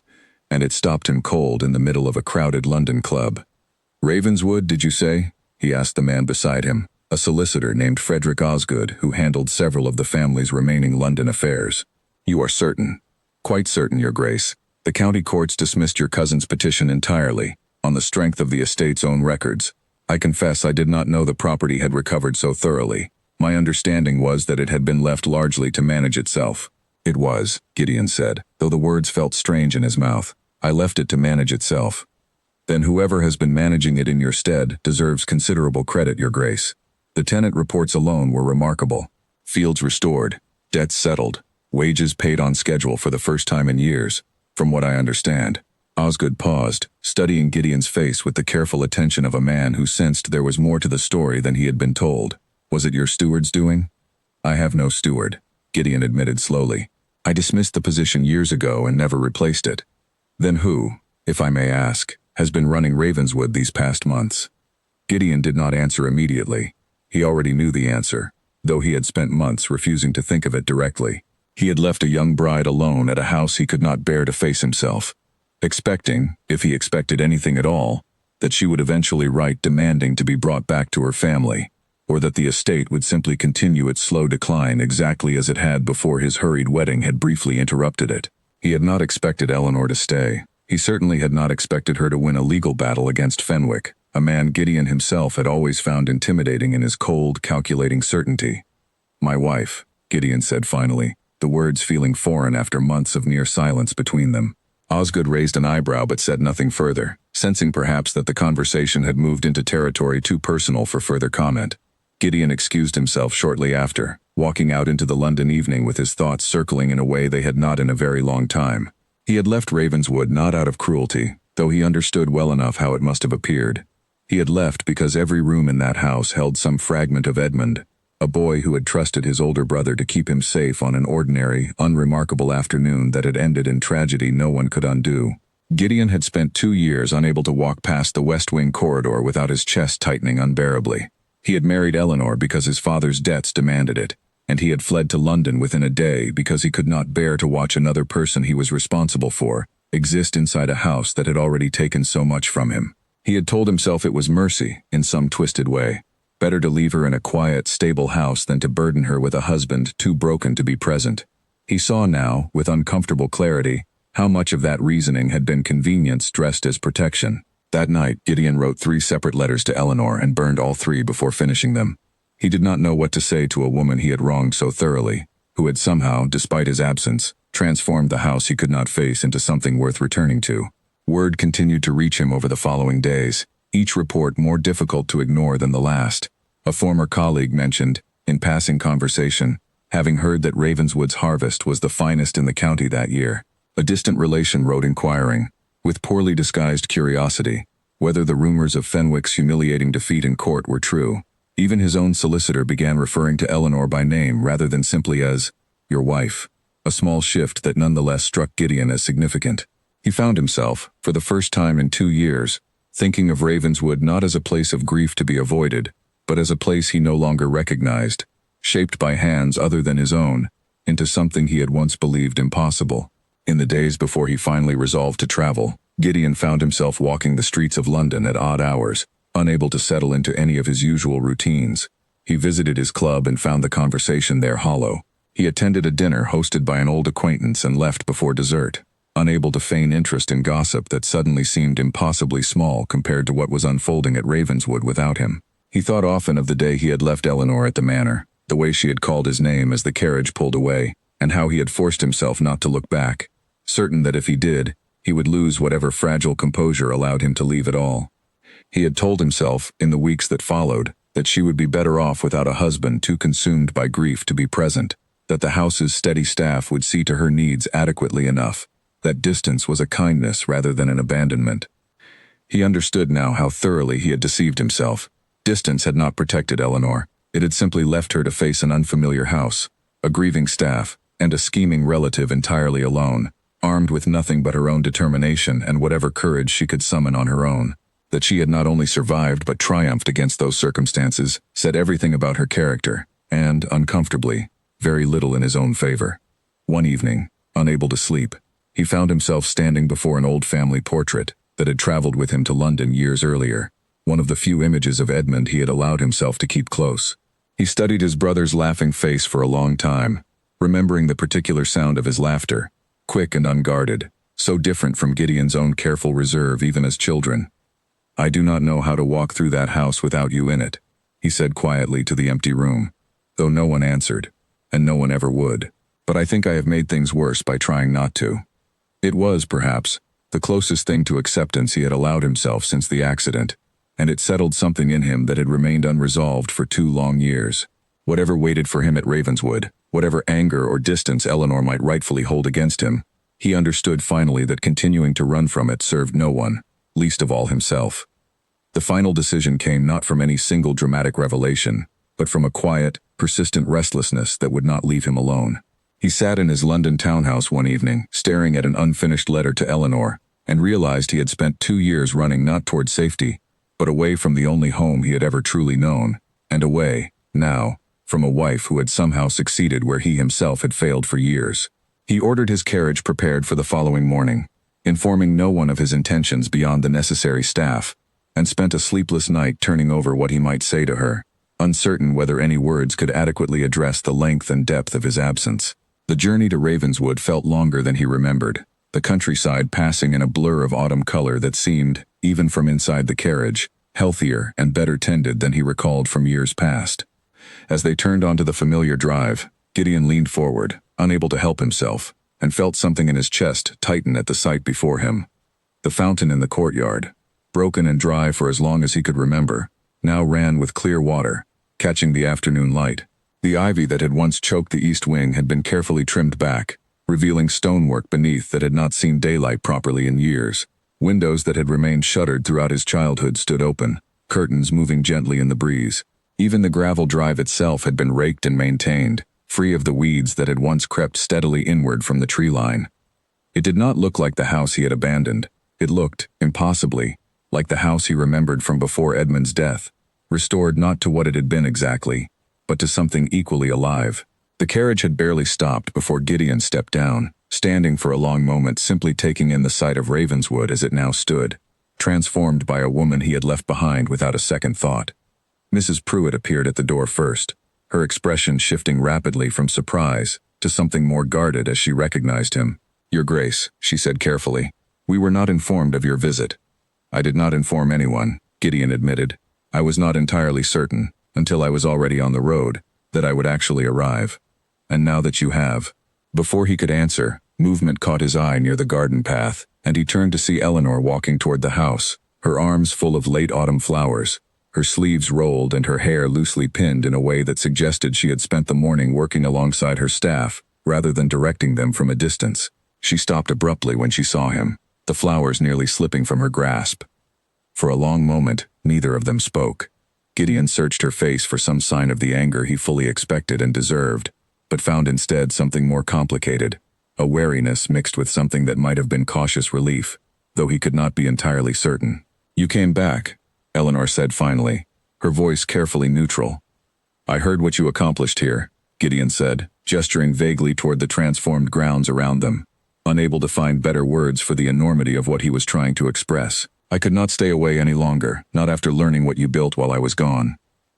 and it stopped him cold in the middle of a crowded London club. "Ravenswood, did you say?" he asked the man beside him, a solicitor named Frederick Osgood who handled several of the family's remaining London affairs. "You are certain?" "Quite certain, Your Grace. The county courts dismissed your cousin's petition entirely, on the strength of the estate's own records. I confess I did not know the property had recovered so thoroughly. My understanding was that it had been left largely to manage itself." "It was," Gideon said, though the words felt strange in his mouth. "I left it to manage itself." "Then whoever has been managing it in your stead deserves considerable credit, Your Grace. The tenant reports alone were remarkable. Fields restored, debts settled, wages paid on schedule for the first time in years, from what I understand." Osgood paused, studying Gideon's face with the careful attention of a man who sensed there was more to the story than he had been told. "Was it your steward's doing?" "I have no steward," Gideon admitted slowly. "I dismissed the position years ago and never replaced it." "Then who, if I may ask, has been running Ravenswood these past months?" Gideon did not answer immediately. He already knew the answer, though he had spent months refusing to think of it directly. He had left a young bride alone at a house he could not bear to face himself, expecting, if he expected anything at all, that she would eventually write demanding to be brought back to her family, or that the estate would simply continue its slow decline exactly as it had before his hurried wedding had briefly interrupted it. He had not expected Eleanor to stay. He certainly had not expected her to win a legal battle against Fenwick, a man Gideon himself had always found intimidating in his cold, calculating certainty. "My wife," Gideon said finally, the words feeling foreign after months of near silence between them. Osgood raised an eyebrow but said nothing further, sensing perhaps that the conversation had moved into territory too personal for further comment. Gideon excused himself shortly after, walking out into the London evening with his thoughts circling in a way they had not in a very long time. He had left Ravenswood not out of cruelty, though he understood well enough how it must have appeared. He had left because every room in that house held some fragment of Edmund, a boy who had trusted his older brother to keep him safe on an ordinary, unremarkable afternoon that had ended in tragedy no one could undo. Gideon had spent 2 years unable to walk past the West Wing corridor without his chest tightening unbearably. He had married Eleanor because his father's debts demanded it, and he had fled to London within a day because he could not bear to watch another person he was responsible for exist inside a house that had already taken so much from him. He had told himself it was mercy, in some twisted way. Better to leave her in a quiet, stable house than to burden her with a husband too broken to be present. He saw now, with uncomfortable clarity, how much of that reasoning had been convenience dressed as protection. That night, Gideon wrote 3 separate letters to Eleanor and burned all 3 before finishing them. He did not know what to say to a woman he had wronged so thoroughly, who had somehow, despite his absence, transformed the house he could not face into something worth returning to. Word continued to reach him over the following days, each report more difficult to ignore than the last. A former colleague mentioned, in passing conversation, having heard that Ravenswood's harvest was the finest in the county that year. A distant relation wrote inquiring, with poorly disguised curiosity, whether the rumors of Fenwick's humiliating defeat in court were true. Even his own solicitor began referring to Eleanor by name rather than simply as, "your wife," a small shift that nonetheless struck Gideon as significant. He found himself, for the first time in 2 years, thinking of Ravenswood not as a place of grief to be avoided, but as a place he no longer recognized, shaped by hands other than his own, into something he had once believed impossible. In the days before he finally resolved to travel, Gideon found himself walking the streets of London at odd hours, unable to settle into any of his usual routines. He visited his club and found the conversation there hollow. He attended a dinner hosted by an old acquaintance and left before dessert, unable to feign interest in gossip that suddenly seemed impossibly small compared to what was unfolding at Ravenswood without him. He thought often of the day he had left Eleanor at the Manor, the way she had called his name as the carriage pulled away, and how he had forced himself not to look back, certain that if he did, he would lose whatever fragile composure allowed him to leave it all. He had told himself, in the weeks that followed, that she would be better off without a husband too consumed by grief to be present, that the house's steady staff would see to her needs adequately enough, that distance was a kindness rather than an abandonment. He understood now how thoroughly he had deceived himself. Distance had not protected Eleanor. It had simply left her to face an unfamiliar house, a grieving staff, and a scheming relative entirely alone, armed with nothing but her own determination and whatever courage she could summon on her own. That she had not only survived but triumphed against those circumstances said everything about her character, and, uncomfortably, very little in his own favor. One evening, unable to sleep, he found himself standing before an old family portrait that had traveled with him to London years earlier, one of the few images of Edmund he had allowed himself to keep close. He studied his brother's laughing face for a long time, remembering the particular sound of his laughter, quick and unguarded, so different from Gideon's own careful reserve even as children. "I do not know how to walk through that house without you in it," he said quietly to the empty room, though no one answered, and no one ever would. "But I think I have made things worse by trying not to." It was, perhaps, the closest thing to acceptance he had allowed himself since the accident, and it settled something in him that had remained unresolved for 2 long years. Whatever waited for him at Ravenswood, whatever anger or distance Eleanor might rightfully hold against him, he understood finally that continuing to run from it served no one, least of all himself. The final decision came not from any single dramatic revelation, but from a quiet, persistent restlessness that would not leave him alone. He sat in his London townhouse one evening, staring at an unfinished letter to Eleanor, and realized he had spent 2 years running not toward safety, but away from the only home he had ever truly known, and away, now, from a wife who had somehow succeeded where he himself had failed for years. He ordered his carriage prepared for the following morning, informing no one of his intentions beyond the necessary staff, and spent a sleepless night turning over what he might say to her, uncertain whether any words could adequately address the length and depth of his absence. The journey to Ravenswood felt longer than he remembered, the countryside passing in a blur of autumn color that seemed, even from inside the carriage, healthier and better tended than he recalled from years past. As they turned onto the familiar drive, Gideon leaned forward, unable to help himself, and felt something in his chest tighten at the sight before him. The fountain in the courtyard, broken and dry for as long as he could remember, now ran with clear water, catching the afternoon light. The ivy that had once choked the east wing had been carefully trimmed back, revealing stonework beneath that had not seen daylight properly in years. Windows that had remained shuttered throughout his childhood stood open, curtains moving gently in the breeze. Even the gravel drive itself had been raked and maintained, free of the weeds that had once crept steadily inward from the tree line. It did not look like the house he had abandoned. It looked, impossibly, like the house he remembered from before Edmund's death, restored not to what it had been exactly, but to something equally alive. The carriage had barely stopped before Gideon stepped down, standing for a long moment simply taking in the sight of Ravenswood as it now stood, transformed by a woman he had left behind without a second thought. Mrs. Pruitt appeared at the door first, her expression shifting rapidly from surprise to something more guarded as she recognized him. "Your Grace," she said carefully, "we were not informed of your visit." "I did not inform anyone," Gideon admitted. "I was not entirely certain, until I was already on the road, that I would actually arrive. And now that you have." Before he could answer, movement caught his eye near the garden path, and he turned to see Eleanor walking toward the house, her arms full of late autumn flowers, her sleeves rolled and her hair loosely pinned in a way that suggested she had spent the morning working alongside her staff, rather than directing them from a distance. She stopped abruptly when she saw him, the flowers nearly slipping from her grasp. For a long moment, neither of them spoke. Gideon searched her face for some sign of the anger he fully expected and deserved, but found instead something more complicated, a wariness mixed with something that might have been cautious relief, though he could not be entirely certain. "You came back," Eleanor said finally, her voice carefully neutral. "I heard what you accomplished here," Gideon said, gesturing vaguely toward the transformed grounds around them, unable to find better words for the enormity of what he was trying to express. "I could not stay away any longer, not after learning what you built while I was gone."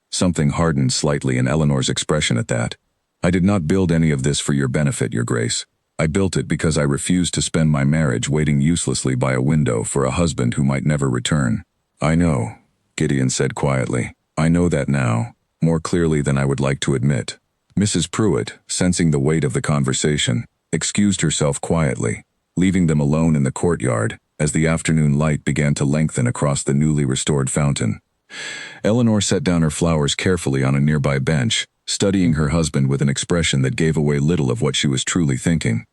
Something hardened slightly in Eleanor's expression at that. "I did not build any of this for your benefit, Your Grace. I built it because I refused to spend my marriage waiting uselessly by a window for a husband who might never return." "I know," Gideon said quietly. "I know that now, more clearly than I would like to admit." Mrs. Pruitt, sensing the weight of the conversation, excused herself quietly, leaving them alone in the courtyard as the afternoon light began to lengthen across the newly restored fountain. Eleanor set down her flowers carefully on a nearby bench, studying her husband with an expression that gave away little of what she was truly thinking.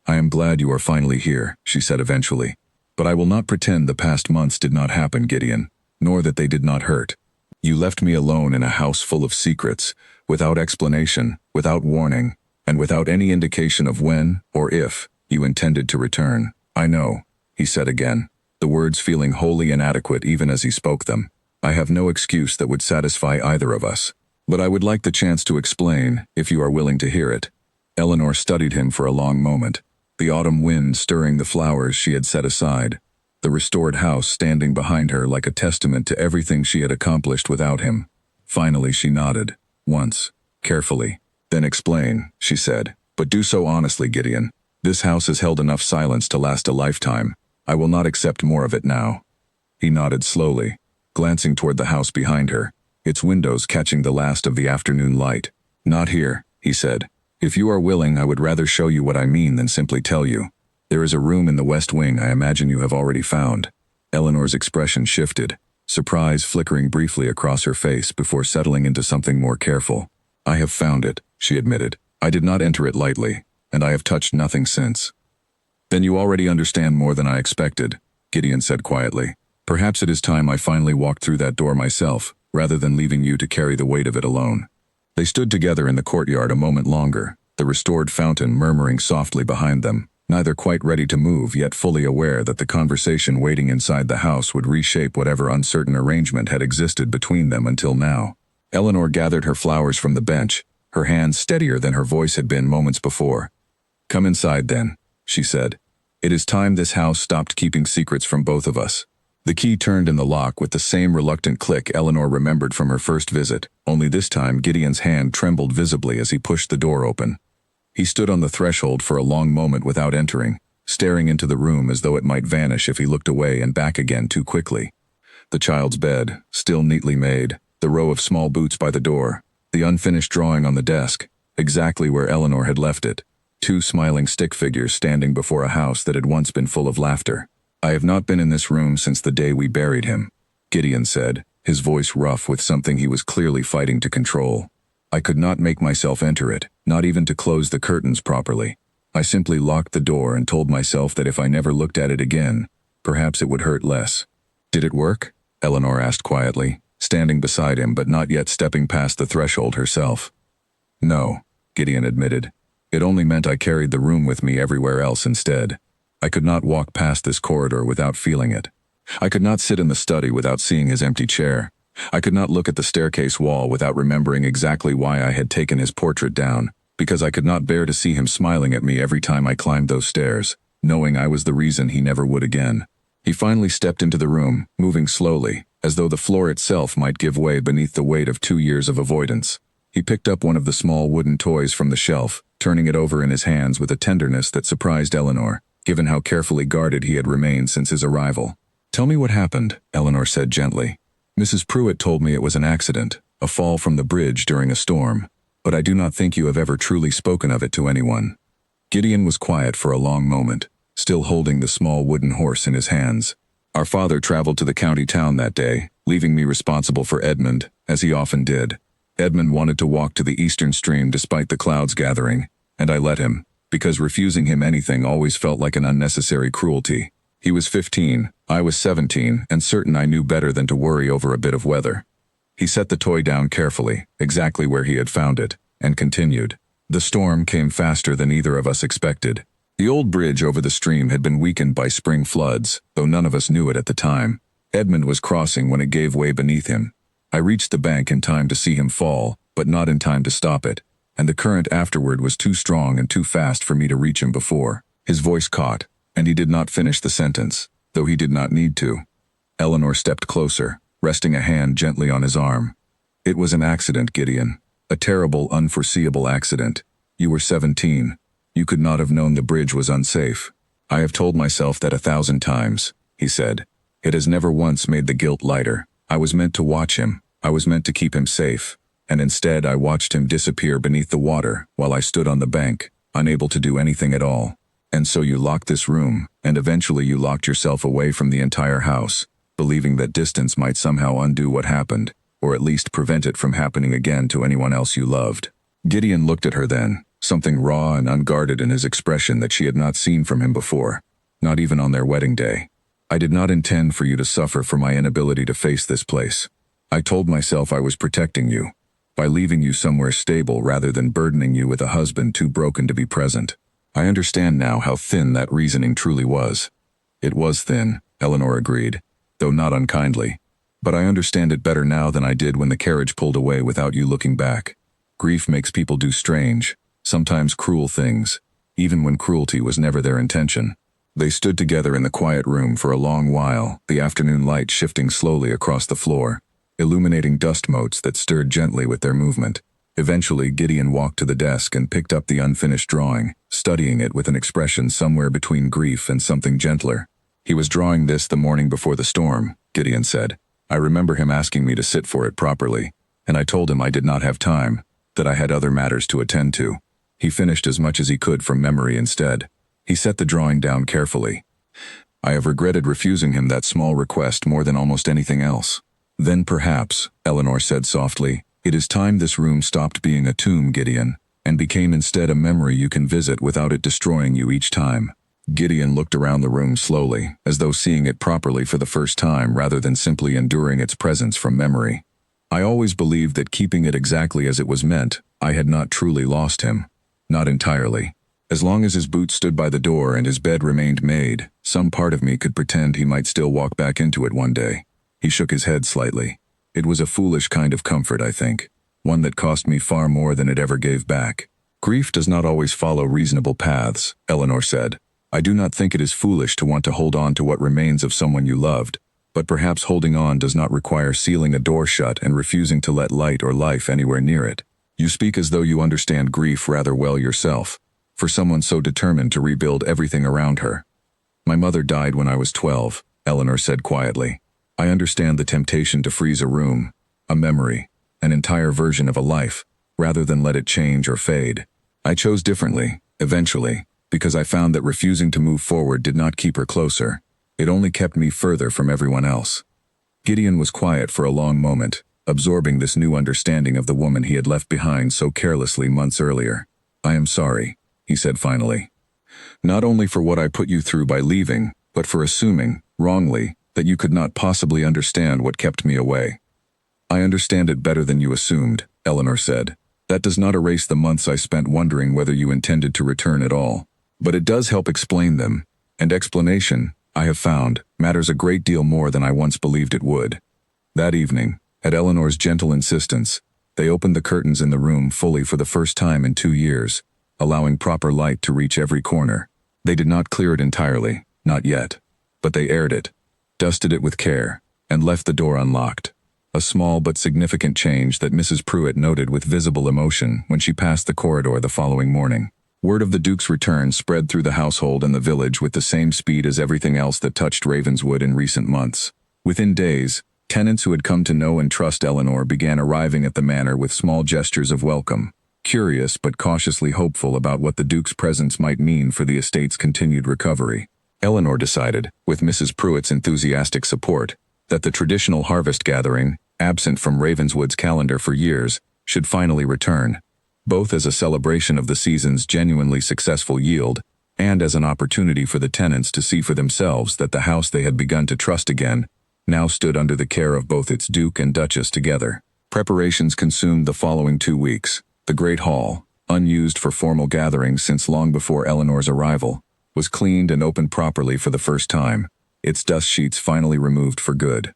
"I am glad you are finally here," she said eventually. "But I will not pretend the past months did not happen, Gideon, nor that they did not hurt. You left me alone in a house full of secrets, without explanation, without warning, and without any indication of when, or if, you intended to return. I know," he said again, the words feeling wholly inadequate even as he spoke them. "I have no excuse that would satisfy either of us. But I would like the chance to explain, if you are willing to hear it." Eleanor studied him for a long moment, the autumn wind stirring the flowers she had set aside, the restored house standing behind her like a testament to everything she had accomplished without him. Finally she nodded, once, carefully. "Then explain," she said, "but do so honestly, Gideon. This house has held enough silence to last a lifetime. I will not accept more of it now." He nodded slowly, glancing toward the house behind her, its windows catching the last of the afternoon light. "Not here," he said. "If you are willing, I would rather show you what I mean than simply tell you. There is a room in the west wing I imagine you have already found." Eleanor's expression shifted, surprise flickering briefly across her face before settling into something more careful. "I have found it," she admitted. "I did not enter it lightly, and I have touched nothing since." "Then you already understand more than I expected," Gideon said quietly. "Perhaps it is time I finally walked through that door myself, rather than leaving you to carry the weight of it alone." They stood together in the courtyard a moment longer, the restored fountain murmuring softly behind them, neither quite ready to move yet fully aware that the conversation waiting inside the house would reshape whatever uncertain arrangement had existed between them until now. Eleanor gathered her flowers from the bench, her hands steadier than her voice had been moments before. "Come inside then," she said. "It is time this house stopped keeping secrets from both of us." The key turned in the lock with the same reluctant click Eleanor remembered from her first visit, only this time Gideon's hand trembled visibly as he pushed the door open. He stood on the threshold for a long moment without entering, staring into the room as though it might vanish if he looked away and back again too quickly. The child's bed, still neatly made, the row of small boots by the door, the unfinished drawing on the desk, exactly where Eleanor had left it, two smiling stick figures standing before a house that had once been full of laughter. "I have not been in this room since the day we buried him," Gideon said, his voice rough with something he was clearly fighting to control. "I could not make myself enter it, not even to close the curtains properly. I simply locked the door and told myself that if I never looked at it again, perhaps it would hurt less." "Did it work?" Eleanor asked quietly, standing beside him but not yet stepping past the threshold herself. "No," Gideon admitted. "It only meant I carried the room with me everywhere else instead. I could not walk past this corridor without feeling it. I could not sit in the study without seeing his empty chair. I could not look at the staircase wall without remembering exactly why I had taken his portrait down, because I could not bear to see him smiling at me every time I climbed those stairs, knowing I was the reason he never would again." He finally stepped into the room, moving slowly, as though the floor itself might give way beneath the weight of 2 years of avoidance. He picked up one of the small wooden toys from the shelf, turning it over in his hands with a tenderness that surprised Eleanor, given how carefully guarded he had remained since his arrival. "Tell me what happened," Eleanor said gently. "Mrs. Pruitt told me it was an accident, a fall from the bridge during a storm, but I do not think you have ever truly spoken of it to anyone." Gideon was quiet for a long moment, still holding the small wooden horse in his hands. "Our father traveled to the county town that day, leaving me responsible for Edmund, as he often did. Edmund wanted to walk to the eastern stream despite the clouds gathering, and I let him, because refusing him anything always felt like an unnecessary cruelty. He was 15, I was 17, and certain I knew better than to worry over a bit of weather." He set the toy down carefully, exactly where he had found it, and continued. "The storm came faster than either of us expected. The old bridge over the stream had been weakened by spring floods, though none of us knew it at the time. Edmund was crossing when it gave way beneath him. I reached the bank in time to see him fall, but not in time to stop it, and the current afterward was too strong and too fast for me to reach him before." His voice caught, and he did not finish the sentence, though he did not need to. Eleanor stepped closer, resting a hand gently on his arm. "It was an accident, Gideon. A terrible, unforeseeable accident. You were 17. You could not have known the bridge was unsafe. I have told myself that 1,000 times," he said. "It has never once made the guilt lighter. I was meant to watch him. I was meant to keep him safe. And instead I watched him disappear beneath the water while I stood on the bank, unable to do anything at all." And so you locked this room, and eventually you locked yourself away from the entire house, believing that distance might somehow undo what happened, or at least prevent it from happening again to anyone else you loved. Gideon looked at her then, something raw and unguarded in his expression that she had not seen from him before, not even on their wedding day. I did not intend for you to suffer for my inability to face this place. I told myself I was protecting you, by leaving you somewhere stable rather than burdening you with a husband too broken to be present. I understand now how thin that reasoning truly was. It was thin, Eleanor agreed, though not unkindly. But I understand it better now than I did when the carriage pulled away without you looking back. Grief makes people do strange, sometimes cruel things, even when cruelty was never their intention. They stood together in the quiet room for a long while, the afternoon light shifting slowly across the floor, illuminating dust motes that stirred gently with their movement. Eventually, Gideon walked to the desk and picked up the unfinished drawing, studying it with an expression somewhere between grief and something gentler. He was drawing this the morning before the storm, Gideon said. I remember him asking me to sit for it properly, and I told him I did not have time, that I had other matters to attend to. He finished as much as he could from memory instead. He set the drawing down carefully. I have regretted refusing him that small request more than almost anything else. Then perhaps, Eleanor said softly, it is time this room stopped being a tomb, Gideon, and became instead a memory you can visit without it destroying you each time. Gideon looked around the room slowly, as though seeing it properly for the first time rather than simply enduring its presence from memory. I always believed that keeping it exactly as it was meant, I had not truly lost him. Not entirely. As long as his boots stood by the door and his bed remained made, some part of me could pretend he might still walk back into it one day. He shook his head slightly. It was a foolish kind of comfort, I think, one that cost me far more than it ever gave back. Grief does not always follow reasonable paths, Eleanor said. I do not think it is foolish to want to hold on to what remains of someone you loved, but perhaps holding on does not require sealing a door shut and refusing to let light or life anywhere near it. You speak as though you understand grief rather well yourself, for someone so determined to rebuild everything around her. My mother died when I was 12, Eleanor said quietly. I understand the temptation to freeze a room, a memory, an entire version of a life, rather than let it change or fade. I chose differently, eventually, because I found that refusing to move forward did not keep her closer. It only kept me further from everyone else. Gideon was quiet for a long moment, absorbing this new understanding of the woman he had left behind so carelessly months earlier. I am sorry, he said finally. Not only for what I put you through by leaving, but for assuming, wrongly, that you could not possibly understand what kept me away. I understand it better than you assumed, Eleanor said. That does not erase the months I spent wondering whether you intended to return at all. But it does help explain them, and explanation, I have found, matters a great deal more than I once believed it would. That evening, at Eleanor's gentle insistence, they opened the curtains in the room fully for the first time in 2 years, allowing proper light to reach every corner. They did not clear it entirely, not yet, but they aired it, dusted it with care, and left the door unlocked. A small but significant change that Mrs. Pruitt noted with visible emotion when she passed the corridor the following morning. Word of the Duke's return spread through the household and the village with the same speed as everything else that touched Ravenswood in recent months. Within days, tenants who had come to know and trust Eleanor began arriving at the manor with small gestures of welcome, curious but cautiously hopeful about what the Duke's presence might mean for the estate's continued recovery. Eleanor decided, with Mrs. Pruitt's enthusiastic support, that the traditional harvest gathering, absent from Ravenswood's calendar for years, should finally return, both as a celebration of the season's genuinely successful yield and as an opportunity for the tenants to see for themselves that the house they had begun to trust again now stood under the care of both its Duke and Duchess together. Preparations consumed the following 2 weeks. The Great Hall, unused for formal gatherings since long before Eleanor's arrival, was cleaned and opened properly for the first time, its dust sheets finally removed for good.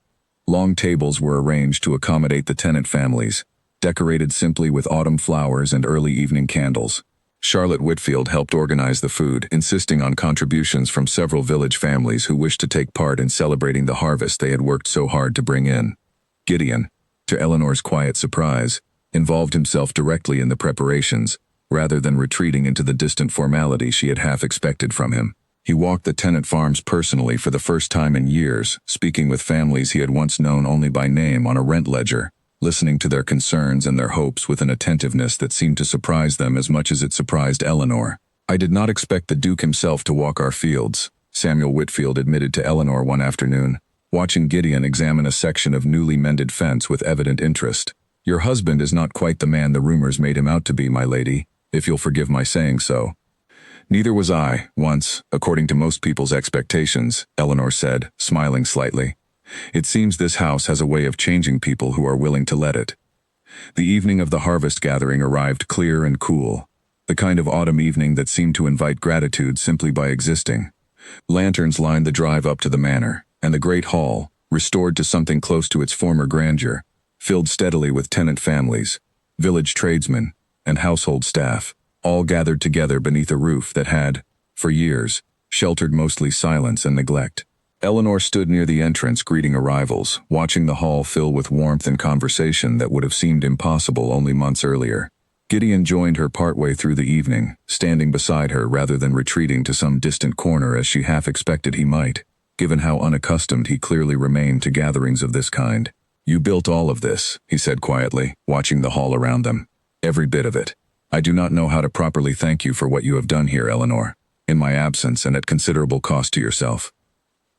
Long tables were arranged to accommodate the tenant families, decorated simply with autumn flowers and early evening candles. Charlotte Whitfield helped organize the food, insisting on contributions from several village families who wished to take part in celebrating the harvest they had worked so hard to bring in. Gideon, to Eleanor's quiet surprise, involved himself directly in the preparations, rather than retreating into the distant formality she had half expected from him. He walked the tenant farms personally for the first time in years, speaking with families he had once known only by name on a rent ledger, listening to their concerns and their hopes with an attentiveness that seemed to surprise them as much as it surprised Eleanor. "I did not expect the Duke himself to walk our fields," Samuel Whitfield admitted to Eleanor one afternoon, watching Gideon examine a section of newly mended fence with evident interest. "Your husband is not quite the man the rumors made him out to be, my lady, if you'll forgive my saying so." "Neither was I, once, according to most people's expectations," Eleanor said, smiling slightly. "It seems this house has a way of changing people who are willing to let it." The evening of the harvest gathering arrived clear and cool, the kind of autumn evening that seemed to invite gratitude simply by existing. Lanterns lined the drive up to the manor, and the great hall, restored to something close to its former grandeur, filled steadily with tenant families, village tradesmen, and household staff, all gathered together beneath a roof that had, for years, sheltered mostly silence and neglect. Eleanor stood near the entrance greeting arrivals, watching the hall fill with warmth and conversation that would have seemed impossible only months earlier. Gideon joined her partway through the evening, standing beside her rather than retreating to some distant corner as she half expected he might, given how unaccustomed he clearly remained to gatherings of this kind. "You built all of this," he said quietly, watching the hall around them. "Every bit of it. I do not know how to properly thank you for what you have done here, Eleanor, in my absence and at considerable cost to yourself."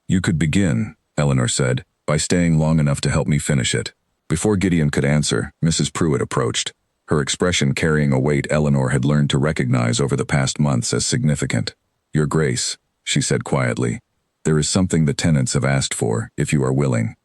"You could begin," Eleanor said, "by staying long enough to help me finish it." Before Gideon could answer, Mrs. Pruitt approached, her expression carrying a weight Eleanor had learned to recognize over the past months as significant. "Your Grace," she said quietly, "there is something the tenants have asked for, if you are willing."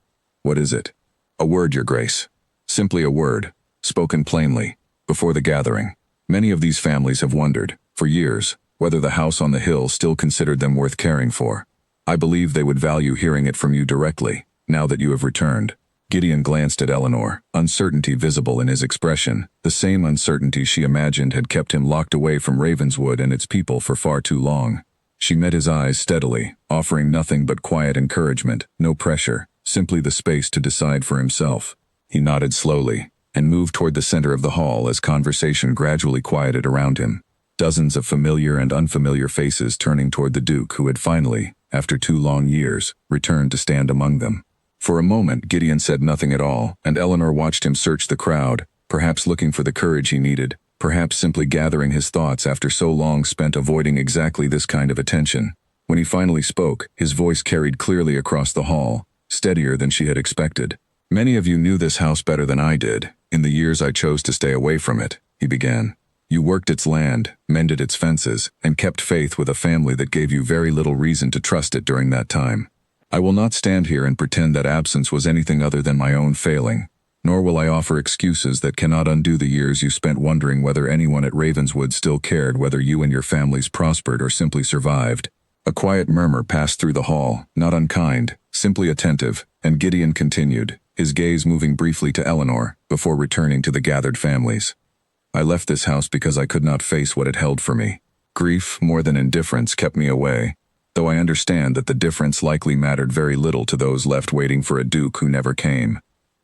"What is it?" "A word, Your Grace. Simply a word, spoken plainly, before the gathering. Many of these families have wondered, for years, whether the house on the hill still considered them worth caring for. I believe they would value hearing it from you directly, now that you have returned." Gideon glanced at Eleanor, uncertainty visible in his expression, the same uncertainty she imagined had kept him locked away from Ravenswood and its people for far too long. She met his eyes steadily, offering nothing but quiet encouragement, no pressure, simply the space to decide for himself. He nodded slowly, and moved toward the center of the hall as conversation gradually quieted around him. Dozens of familiar and unfamiliar faces turning toward the Duke who had finally, after 2 long years, returned to stand among them. For a moment Gideon said nothing at all, and Eleanor watched him search the crowd, perhaps looking for the courage he needed, perhaps simply gathering his thoughts after so long spent avoiding exactly this kind of attention. When he finally spoke, his voice carried clearly across the hall, steadier than she had expected. "Many of you knew this house better than I did, in the years I chose to stay away from it," he began. "You worked its land, mended its fences, and kept faith with a family that gave you very little reason to trust it during that time. I will not stand here and pretend that absence was anything other than my own failing, nor will I offer excuses that cannot undo the years you spent wondering whether anyone at Ravenswood still cared whether you and your families prospered or simply survived." A quiet murmur passed through the hall, not unkind, simply attentive, and Gideon continued, his gaze moving briefly to Eleanor, before returning to the gathered families. "I left this house because I could not face what it held for me. Grief, more than indifference, kept me away, though I understand that the difference likely mattered very little to those left waiting for a Duke who never came.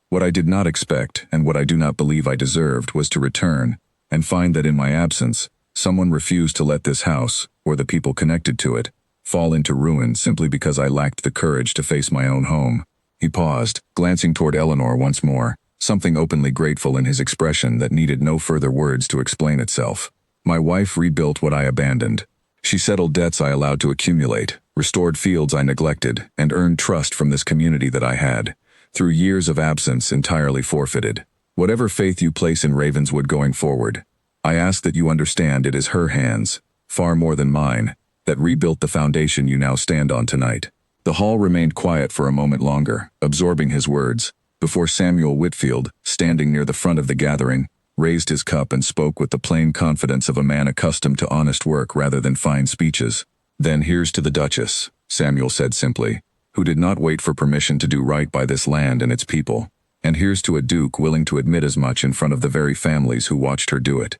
What I did not expect, and what I do not believe I deserved, was to return, and find that in my absence, someone refused to let this house, or the people connected to it, fall into ruin simply because I lacked the courage to face my own home." He paused, glancing toward Eleanor once more, something openly grateful in his expression that needed no further words to explain itself. "My wife rebuilt what I abandoned. She settled debts I allowed to accumulate, restored fields I neglected, and earned trust from this community that I had, through years of absence, entirely forfeited. Whatever faith you place in Ravenswood going forward, I ask that you understand it is her hands, far more than mine, that rebuilt the foundation you now stand on tonight." The hall remained quiet for a moment longer, absorbing his words, before Samuel Whitfield, standing near the front of the gathering, raised his cup and spoke with the plain confidence of a man accustomed to honest work rather than fine speeches. "Then here's to the Duchess," Samuel said simply, "who did not wait for permission to do right by this land and its people. And here's to a Duke willing to admit as much in front of the very families who watched her do it."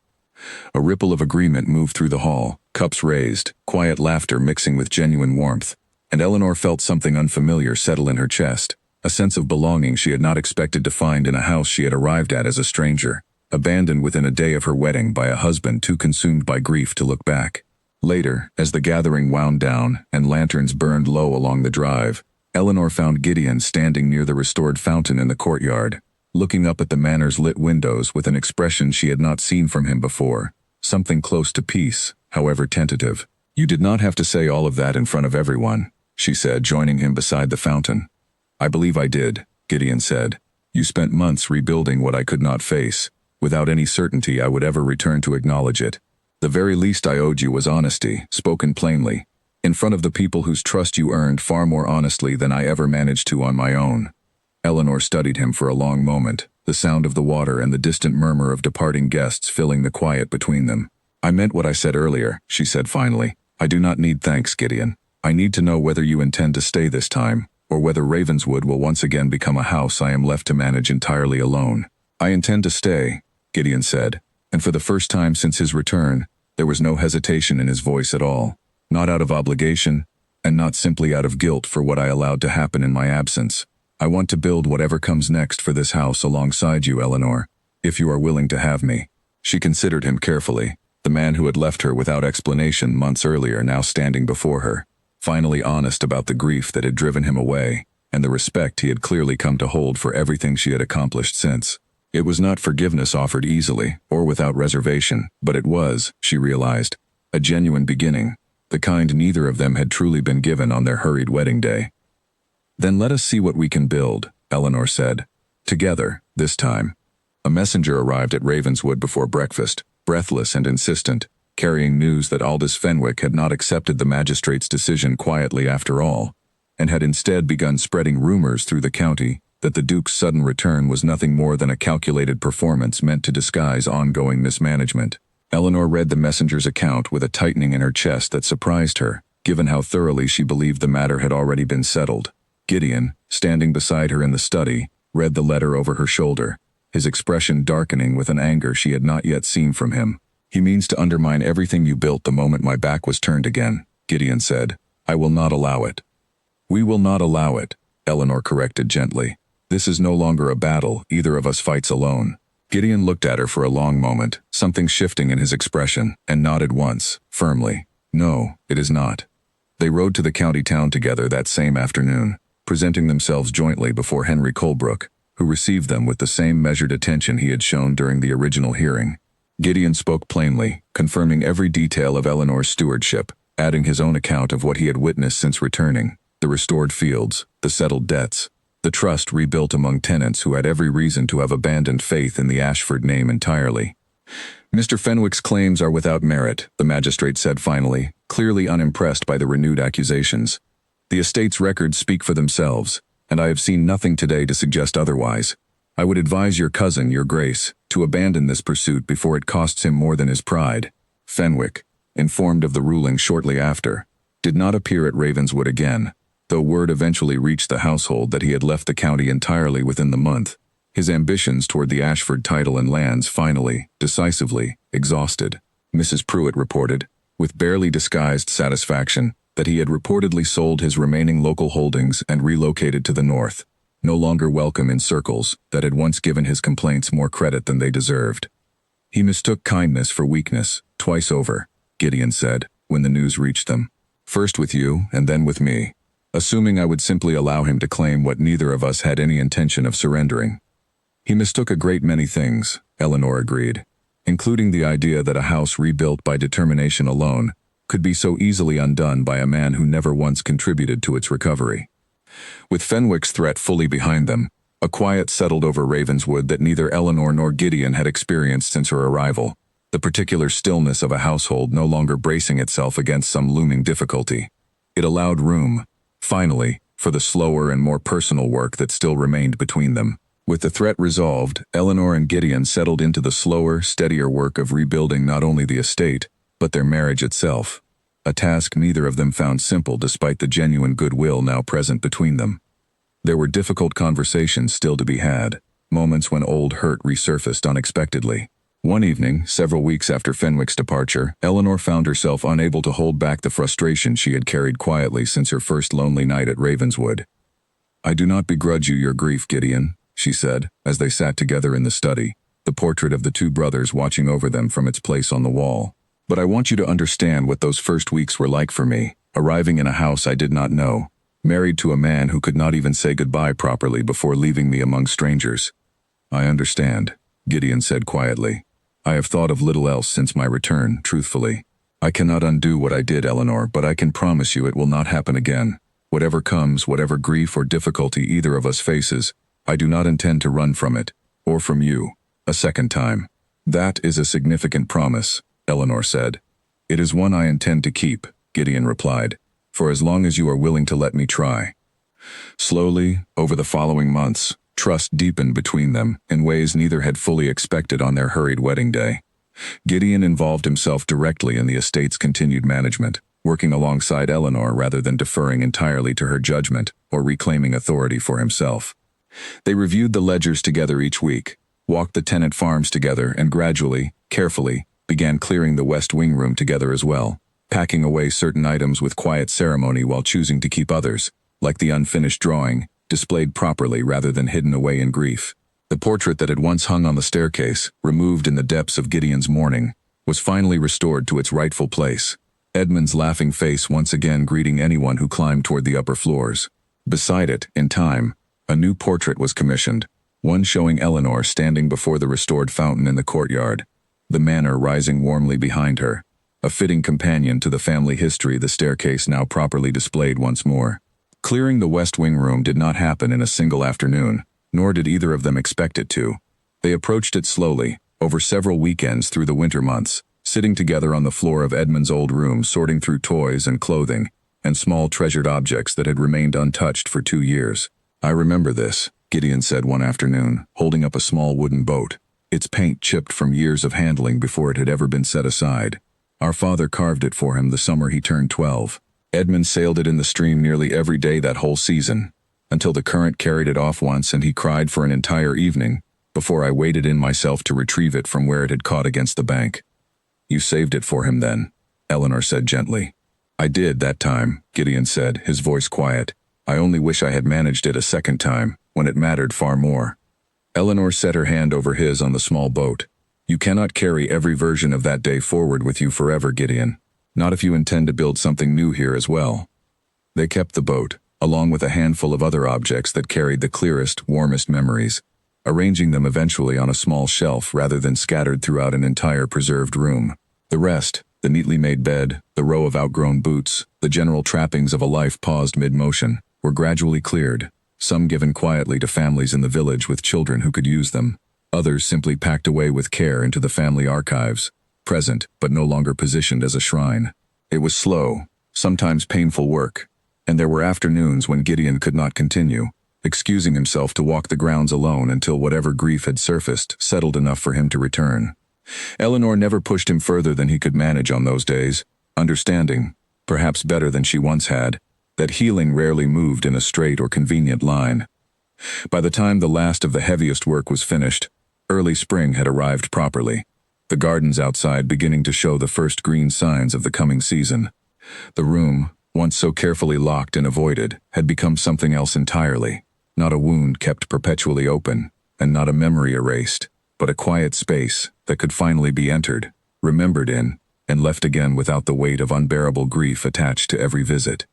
A ripple of agreement moved through the hall, cups raised, quiet laughter mixing with genuine warmth, and Eleanor felt something unfamiliar settle in her chest, a sense of belonging she had not expected to find in a house she had arrived at as a stranger, abandoned within a day of her wedding by a husband too consumed by grief to look back. Later, as the gathering wound down and lanterns burned low along the drive, Eleanor found Gideon standing near the restored fountain in the courtyard, looking up at the manor's lit windows with an expression she had not seen from him before, something close to peace, however tentative. You did not have to say all of that in front of everyone, she said, joining him beside the fountain. I believe I did, Gideon said. You spent months rebuilding what I could not face, without any certainty I would ever return to acknowledge it. The very least I owed you was honesty, spoken plainly, in front of the people whose trust you earned far more honestly than I ever managed to on my own. Eleanor studied him for a long moment, the sound of the water and the distant murmur of departing guests filling the quiet between them. I meant what I said earlier, she said finally. I do not need thanks, Gideon. I need to know whether you intend to stay this time, or whether Ravenswood will once again become a house I am left to manage entirely alone. I intend to stay, Gideon said, and for the first time since his return, there was no hesitation in his voice at all. Not out of obligation, and not simply out of guilt for what I allowed to happen in my absence. I want to build whatever comes next for this house alongside you, Eleanor, if you are willing to have me. She considered him carefully, the man who had left her without explanation months earlier now standing before her, finally honest about the grief that had driven him away, and the respect he had clearly come to hold for everything she had accomplished since. It was not forgiveness offered easily, or without reservation, but it was, she realized, a genuine beginning, the kind neither of them had truly been given on their hurried wedding day. Then let us see what we can build, Eleanor said. Together, this time. A messenger arrived at Ravenswood before breakfast, breathless and insistent, carrying news that Aldous Fenwick had not accepted the magistrate's decision quietly after all, and had instead begun spreading rumors through the county that the Duke's sudden return was nothing more than a calculated performance meant to disguise ongoing mismanagement. Eleanor read the messenger's account with a tightening in her chest that surprised her, given how thoroughly she believed the matter had already been settled. Gideon, standing beside her in the study, read the letter over her shoulder, his expression darkening with an anger she had not yet seen from him. He means to undermine everything you built the moment my back was turned again, Gideon said. I will not allow it. We will not allow it, Eleanor corrected gently. This is no longer a battle either of us fights alone. Gideon looked at her for a long moment, something shifting in his expression, and nodded once, firmly. No, it is not. They rode to the county town together that same afternoon, presenting themselves jointly before Henry Colebrook, who received them with the same measured attention he had shown during the original hearing. Gideon spoke plainly, confirming every detail of Eleanor's stewardship, adding his own account of what he had witnessed since returning, the restored fields, the settled debts, the trust rebuilt among tenants who had every reason to have abandoned faith in the Ashford name entirely. Mr. Fenwick's claims are without merit, the magistrate said finally, clearly unimpressed by the renewed accusations. The estate's records speak for themselves, and I have seen nothing today to suggest otherwise. I would advise your cousin, your Grace, to abandon this pursuit before it costs him more than his pride. Fenwick, informed of the ruling shortly after, did not appear at Ravenswood again, though word eventually reached the household that he had left the county entirely within the month, his ambitions toward the Ashford title and lands finally, decisively, exhausted. Mrs. Pruitt reported, with barely disguised satisfaction, that he had reportedly sold his remaining local holdings and relocated to the north, no longer welcome in circles that had once given his complaints more credit than they deserved. He mistook kindness for weakness, twice over, Gideon said, when the news reached them. First with you, and then with me, assuming I would simply allow him to claim what neither of us had any intention of surrendering. He mistook a great many things, Eleanor agreed, including the idea that a house rebuilt by determination alone could be so easily undone by a man who never once contributed to its recovery. With Fenwick's threat fully behind them, a quiet settled over Ravenswood that neither Eleanor nor Gideon had experienced since her arrival, the particular stillness of a household no longer bracing itself against some looming difficulty. It allowed room, finally, for the slower and more personal work that still remained between them. With the threat resolved, Eleanor and Gideon settled into the slower, steadier work of rebuilding not only the estate, but their marriage itself, a task neither of them found simple despite the genuine goodwill now present between them. There were difficult conversations still to be had, moments when old hurt resurfaced unexpectedly. One evening, several weeks after Fenwick's departure, Eleanor found herself unable to hold back the frustration she had carried quietly since her first lonely night at Ravenswood. I do not begrudge you your grief, Gideon, she said, as they sat together in the study, the portrait of the two brothers watching over them from its place on the wall. But I want you to understand what those first weeks were like for me, arriving in a house I did not know, married to a man who could not even say goodbye properly before leaving me among strangers. I understand, Gideon said quietly. I have thought of little else since my return, truthfully. I cannot undo what I did, Eleanor, but I can promise you it will not happen again. Whatever comes, whatever grief or difficulty either of us faces, I do not intend to run from it, or from you, a second time. That is a significant promise, Eleanor said. It is one I intend to keep, Gideon replied, for as long as you are willing to let me try. Slowly, over the following months, trust deepened between them in ways neither had fully expected on their hurried wedding day. Gideon involved himself directly in the estate's continued management, working alongside Eleanor rather than deferring entirely to her judgment or reclaiming authority for himself. They reviewed the ledgers together each week, walked the tenant farms together, and gradually, carefully, began clearing the West Wing room together as well, packing away certain items with quiet ceremony while choosing to keep others, like the unfinished drawing, displayed properly rather than hidden away in grief. The portrait that had once hung on the staircase, removed in the depths of Gideon's mourning, was finally restored to its rightful place, Edmund's laughing face once again greeting anyone who climbed toward the upper floors. Beside it, in time, a new portrait was commissioned, one showing Eleanor standing before the restored fountain in the courtyard, the manor rising warmly behind her, a fitting companion to the family history the staircase now properly displayed once more. Clearing the West Wing room did not happen in a single afternoon, nor did either of them expect it to. They approached it slowly, over several weekends through the winter months, sitting together on the floor of Edmund's old room sorting through toys and clothing, and small treasured objects that had remained untouched for 2 years. I remember this, Gideon said one afternoon, holding up a small wooden boat, its paint chipped from years of handling before it had ever been set aside. Our father carved it for him the summer he turned 12. Edmund sailed it in the stream nearly every day that whole season, until the current carried it off once and he cried for an entire evening, before I waded in myself to retrieve it from where it had caught against the bank. You saved it for him then, Eleanor said gently. I did that time, Gideon said, his voice quiet. I only wish I had managed it a second time, when it mattered far more. Eleanor set her hand over his on the small boat. You cannot carry every version of that day forward with you forever, Gideon. Not if you intend to build something new here as well. They kept the boat, along with a handful of other objects that carried the clearest, warmest memories, arranging them eventually on a small shelf rather than scattered throughout an entire preserved room. The rest, the neatly made bed, the row of outgrown boots, the general trappings of a life paused mid-motion, were gradually cleared, some given quietly to families in the village with children who could use them, others simply packed away with care into the family archives, present but no longer positioned as a shrine. It was slow, sometimes painful work, and there were afternoons when Gideon could not continue, excusing himself to walk the grounds alone until whatever grief had surfaced settled enough for him to return. Eleanor never pushed him further than he could manage on those days, understanding, perhaps better than she once had, that healing rarely moved in a straight or convenient line. By the time the last of the heaviest work was finished, early spring had arrived properly, the gardens outside beginning to show the first green signs of the coming season. The room, once so carefully locked and avoided, had become something else entirely, not a wound kept perpetually open, and not a memory erased, but a quiet space that could finally be entered, remembered in, and left again without the weight of unbearable grief attached to every visit.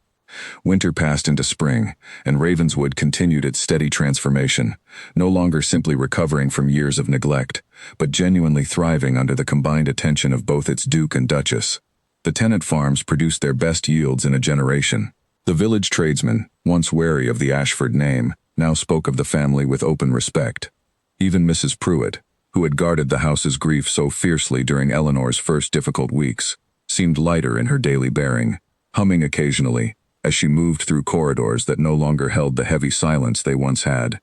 Winter passed into spring, and Ravenswood continued its steady transformation, no longer simply recovering from years of neglect, but genuinely thriving under the combined attention of both its Duke and Duchess. The tenant farms produced their best yields in a generation. The village tradesmen, once wary of the Ashford name, now spoke of the family with open respect. Even Mrs. Pruitt, who had guarded the house's grief so fiercely during Eleanor's first difficult weeks, seemed lighter in her daily bearing, humming occasionally, as she moved through corridors that no longer held the heavy silence they once had.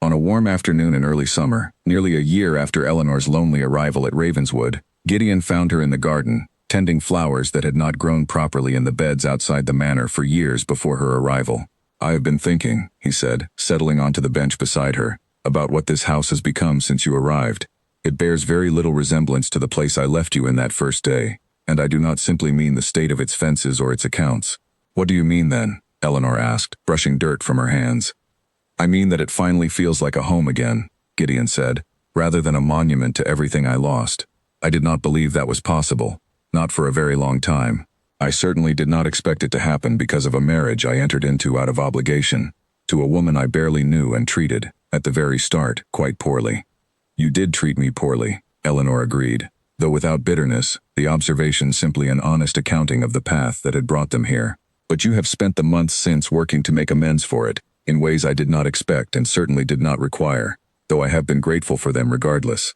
On a warm afternoon in early summer, nearly a year after Eleanor's lonely arrival at Ravenswood, Gideon found her in the garden, tending flowers that had not grown properly in the beds outside the manor for years before her arrival. I have been thinking, he said, settling onto the bench beside her, about what this house has become since you arrived. It bears very little resemblance to the place I left you in that first day, and I do not simply mean the state of its fences or its accounts. What do you mean then? Eleanor asked, brushing dirt from her hands. I mean that it finally feels like a home again, Gideon said, rather than a monument to everything I lost. I did not believe that was possible, not for a very long time. I certainly did not expect it to happen because of a marriage I entered into out of obligation, to a woman I barely knew and treated, at the very start, quite poorly. You did treat me poorly, Eleanor agreed, though without bitterness, the observation simply an honest accounting of the path that had brought them here. But you have spent the months since working to make amends for it, in ways I did not expect and certainly did not require, though I have been grateful for them regardless.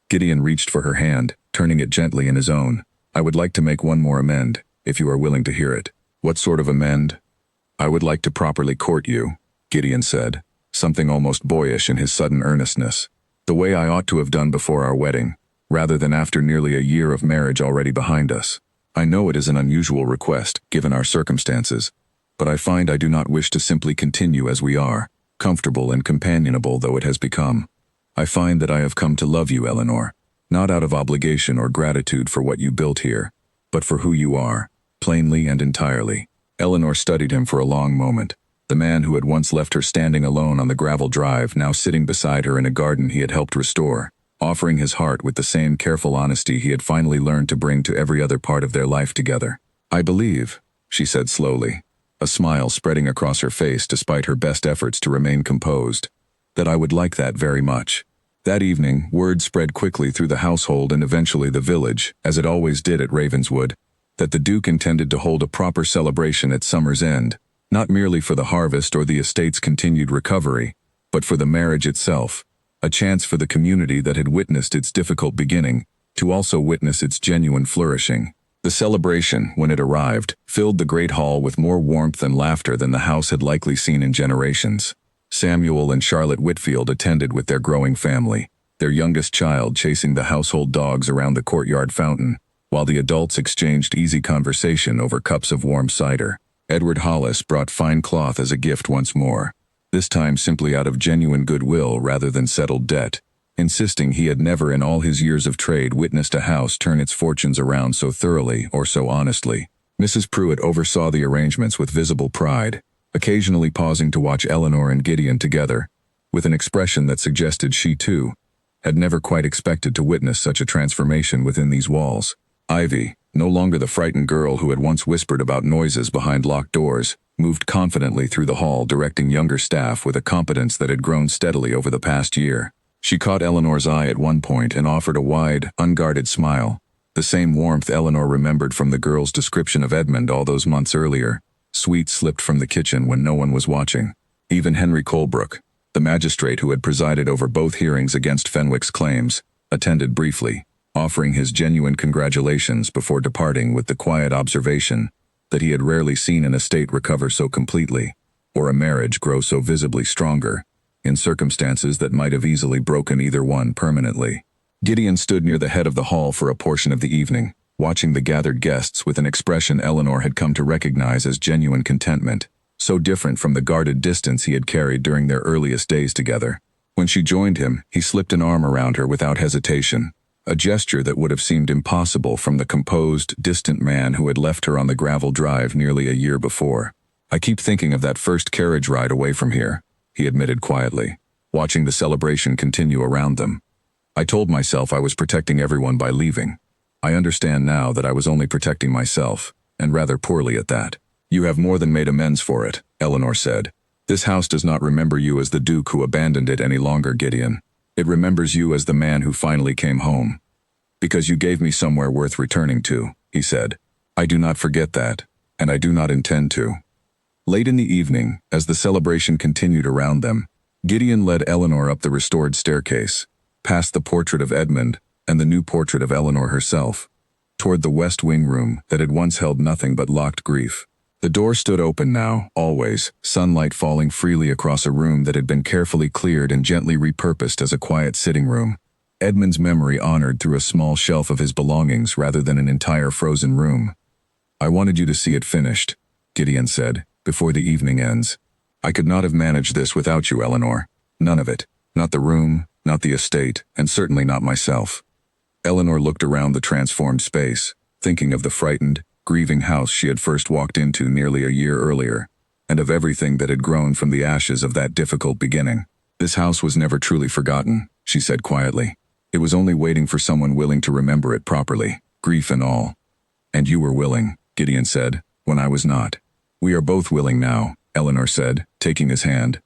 Gideon reached for her hand, turning it gently in his own. I would like to make one more amend, if you are willing to hear it. What sort of amend? I would like to properly court you, Gideon said, something almost boyish in his sudden earnestness. The way I ought to have done before our wedding, rather than after nearly a year of marriage already behind us. I know it is an unusual request, given our circumstances, but I find I do not wish to simply continue as we are, comfortable and companionable though it has become. I find that I have come to love you, Eleanor, not out of obligation or gratitude for what you built here, but for who you are, plainly and entirely. Eleanor studied him for a long moment. The man who had once left her standing alone on the gravel drive, now sitting beside her in a garden he had helped restore, offering his heart with the same careful honesty he had finally learned to bring to every other part of their life together. I believe, she said slowly, a smile spreading across her face despite her best efforts to remain composed, that I would like that very much. That evening, word spread quickly through the household and eventually the village, as it always did at Ravenswood, that the Duke intended to hold a proper celebration at summer's end, not merely for the harvest or the estate's continued recovery, but for the marriage itself, a chance for the community that had witnessed its difficult beginning to also witness its genuine flourishing. The celebration, when it arrived, filled the great hall with more warmth and laughter than the house had likely seen in generations. Samuel and Charlotte Whitfield attended with their growing family, their youngest child chasing the household dogs around the courtyard fountain, while the adults exchanged easy conversation over cups of warm cider. Edward Hollis brought fine cloth as a gift once more, this time simply out of genuine goodwill rather than settled debt, insisting he had never in all his years of trade witnessed a house turn its fortunes around so thoroughly or so honestly. Mrs. Pruitt oversaw the arrangements with visible pride, occasionally pausing to watch Eleanor and Gideon together, with an expression that suggested she, too, had never quite expected to witness such a transformation within these walls. Ivy, no longer the frightened girl who had once whispered about noises behind locked doors, moved confidently through the hall, directing younger staff with a competence that had grown steadily over the past year. She caught Eleanor's eye at one point and offered a wide, unguarded smile, the same warmth Eleanor remembered from the girl's description of Edmund all those months earlier. Sweets slipped from the kitchen when no one was watching. Even Henry Colebrook, the magistrate who had presided over both hearings against Fenwick's claims, attended briefly, offering his genuine congratulations before departing with the quiet observation that he had rarely seen an estate recover so completely, or a marriage grow so visibly stronger, in circumstances that might have easily broken either one permanently. Gideon stood near the head of the hall for a portion of the evening, watching the gathered guests with an expression Eleanor had come to recognize as genuine contentment, so different from the guarded distance he had carried during their earliest days together. When she joined him, he slipped an arm around her without hesitation, a gesture that would have seemed impossible from the composed, distant man who had left her on the gravel drive nearly a year before. I keep thinking of that first carriage ride away from here, he admitted quietly, watching the celebration continue around them. I told myself I was protecting everyone by leaving. I understand now that I was only protecting myself, and rather poorly at that. You have more than made amends for it, Eleanor said. This house does not remember you as the Duke who abandoned it any longer, Gideon. It remembers you as the man who finally came home. Because you gave me somewhere worth returning to, he said. I do not forget that, and I do not intend to. Late in the evening, as the celebration continued around them, Gideon led Eleanor up the restored staircase, past the portrait of Edmund and the new portrait of Eleanor herself, toward the West Wing room that had once held nothing but locked grief. The door stood open now, always, sunlight falling freely across a room that had been carefully cleared and gently repurposed as a quiet sitting room, Edmund's memory honored through a small shelf of his belongings rather than an entire frozen room. I wanted you to see it finished, Gideon said, before the evening ends. I could not have managed this without you, Eleanor. None of it. Not the room, not the estate, and certainly not myself. Eleanor looked around the transformed space, thinking of the frightened, grieving house she had first walked into nearly a year earlier, and of everything that had grown from the ashes of that difficult beginning. This house was never truly forgotten, she said quietly. It was only waiting for someone willing to remember it properly, grief and all. And you were willing, Gideon said, when I was not. We are both willing now, Eleanor said, taking his hand.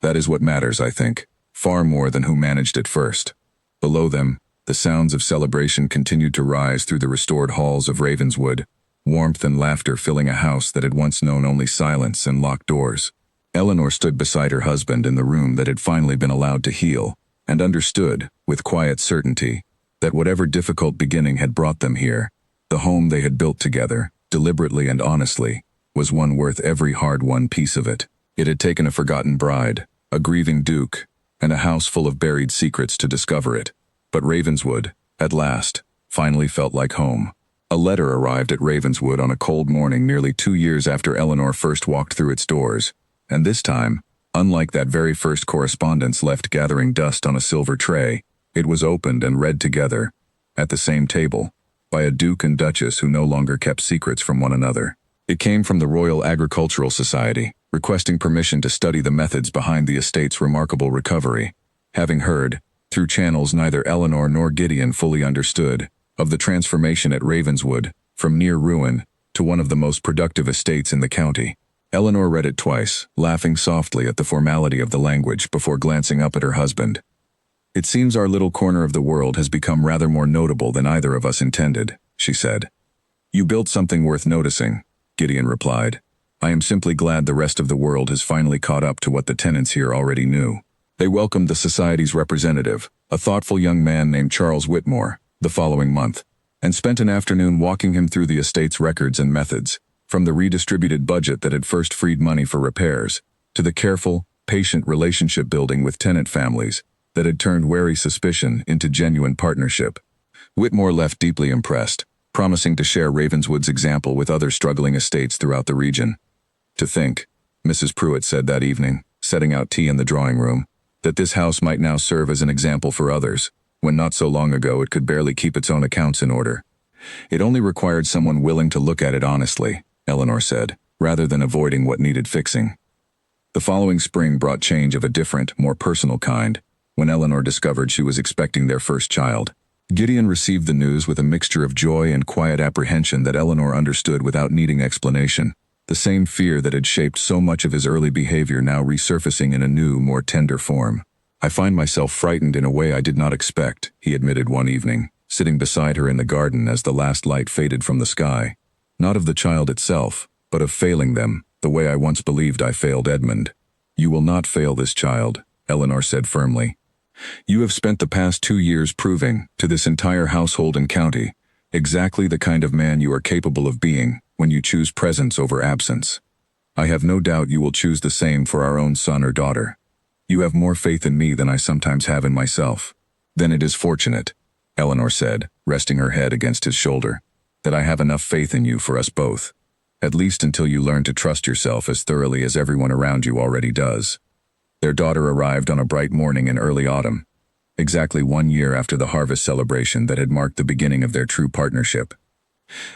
That is what matters, I think, far more than who managed it first. Below them, The sounds of celebration continued to rise through the restored halls of Ravenswood, warmth and laughter filling a house that had once known only silence and locked doors. Eleanor stood beside her husband in the room that had finally been allowed to heal, and understood, with quiet certainty, that whatever difficult beginning had brought them here, the home they had built together, deliberately and honestly, was one worth every hard-won piece of it. It had taken a forgotten bride, a grieving duke, and a house full of buried secrets to discover it. But Ravenswood, at last, finally felt like home. A letter arrived at Ravenswood on a cold morning nearly 2 years after Eleanor first walked through its doors, and this time, unlike that very first correspondence left gathering dust on a silver tray, it was opened and read together, at the same table, by a duke and duchess who no longer kept secrets from one another. It came from the Royal Agricultural Society, requesting permission to study the methods behind the estate's remarkable recovery, having heard, through channels neither Eleanor nor Gideon fully understood, of the transformation at Ravenswood, from near ruin, to one of the most productive estates in the county. Eleanor read it twice, laughing softly at the formality of the language before glancing up at her husband. "It seems our little corner of the world has become rather more notable than either of us intended," she said. "You built something worth noticing," Gideon replied. "I am simply glad the rest of the world has finally caught up to what the tenants here already knew." They welcomed the society's representative, a thoughtful young man named Charles Whitmore, the following month, and spent an afternoon walking him through the estate's records and methods, from the redistributed budget that had first freed money for repairs, to the careful, patient relationship building with tenant families that had turned wary suspicion into genuine partnership. Whitmore left deeply impressed, promising to share Ravenswood's example with other struggling estates throughout the region. "To think," Mrs. Pruitt said that evening, setting out tea in the drawing room, "that this house might now serve as an example for others, when not so long ago it could barely keep its own accounts in order. It only required someone willing to look at it honestly," Eleanor said, rather than avoiding what needed fixing. The following spring brought change of a different, more personal kind, when Eleanor discovered she was expecting their first child. Gideon received the news with a mixture of joy and quiet apprehension that Eleanor understood without needing explanation, the same fear that had shaped so much of his early behavior now resurfacing in a new, more tender form. "I find myself frightened in a way I did not expect," he admitted one evening, sitting beside her in the garden as the last light faded from the sky. "Not of the child itself, but of failing them, the way I once believed I failed Edmund." "You will not fail this child," Eleanor said firmly. "You have spent the past 2 years proving, to this entire household and county, exactly the kind of man you are capable of being when you choose presence over absence. I have no doubt you will choose the same for our own son or daughter. You have more faith in me than I sometimes have in myself." "Then it is fortunate," Eleanor said, resting her head against his shoulder, "that I have enough faith in you for us both, at least until you learn to trust yourself as thoroughly as everyone around you already does." Their daughter arrived on a bright morning in early autumn, exactly 1 year after the harvest celebration that had marked the beginning of their true partnership.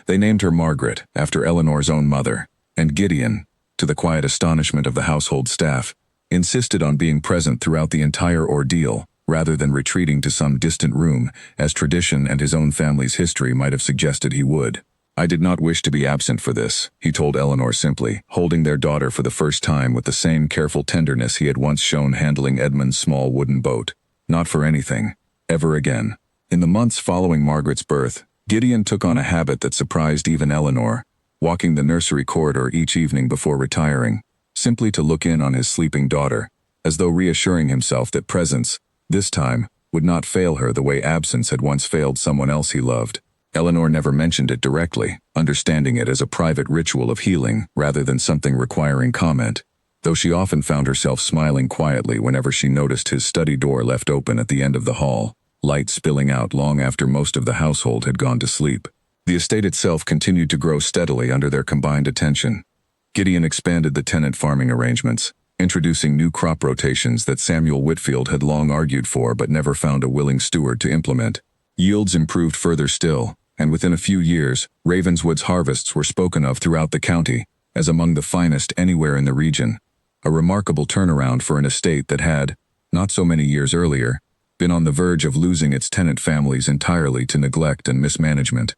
They named her Margaret, after Eleanor's own mother, and Gideon, to the quiet astonishment of the household staff, insisted on being present throughout the entire ordeal, rather than retreating to some distant room, as tradition and his own family's history might have suggested he would. "I did not wish to be absent for this," he told Eleanor simply, holding their daughter for the first time with the same careful tenderness he had once shown handling Edmund's small wooden boat. "Not for anything. Ever again." In the months following Margaret's birth, Gideon took on a habit that surprised even Eleanor, walking the nursery corridor each evening before retiring, simply to look in on his sleeping daughter, as though reassuring himself that presence, this time, would not fail her the way absence had once failed someone else he loved. Eleanor never mentioned it directly, understanding it as a private ritual of healing rather than something requiring comment, though she often found herself smiling quietly whenever she noticed his study door left open at the end of the hall, light spilling out long after most of the household had gone to sleep. The estate itself continued to grow steadily under their combined attention. Gideon expanded the tenant farming arrangements, introducing new crop rotations that Samuel Whitfield had long argued for but never found a willing steward to implement. Yields improved further still, and within a few years, Ravenswood's harvests were spoken of throughout the county as among the finest anywhere in the region, a remarkable turnaround for an estate that had, not so many years earlier, been on the verge of losing its tenant families entirely to neglect and mismanagement.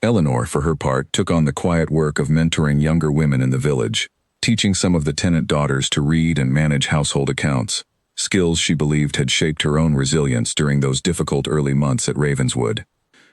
Eleanor, for her part, took on the quiet work of mentoring younger women in the village, teaching some of the tenant daughters to read and manage household accounts. skills she believed had shaped her own resilience during those difficult early months at Ravenswood.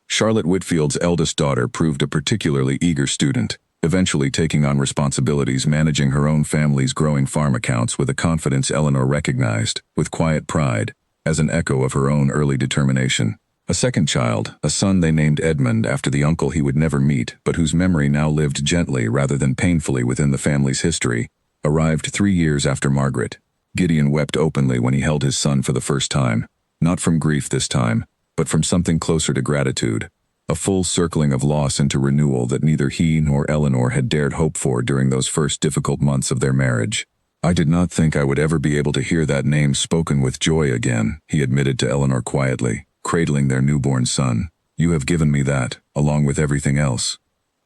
Charlotte Whitfield's eldest daughter proved a particularly eager student, eventually taking on responsibilities managing her own family's growing farm accounts with a confidence Eleanor recognized, with quiet pride, as an echo of her own early determination. A second child, a son they named Edmund after the uncle he would never meet but whose memory now lived gently rather than painfully within the family's history, arrived 3 years after Margaret. Gideon wept openly when he held his son for the first time, not from grief this time, but from something closer to gratitude, a full circling of loss into renewal that neither he nor Eleanor had dared hope for during those first difficult months of their marriage. "I did not think I would ever be able to hear that name spoken with joy again," he admitted to Eleanor quietly, cradling their newborn son. "You have given me that, along with everything else."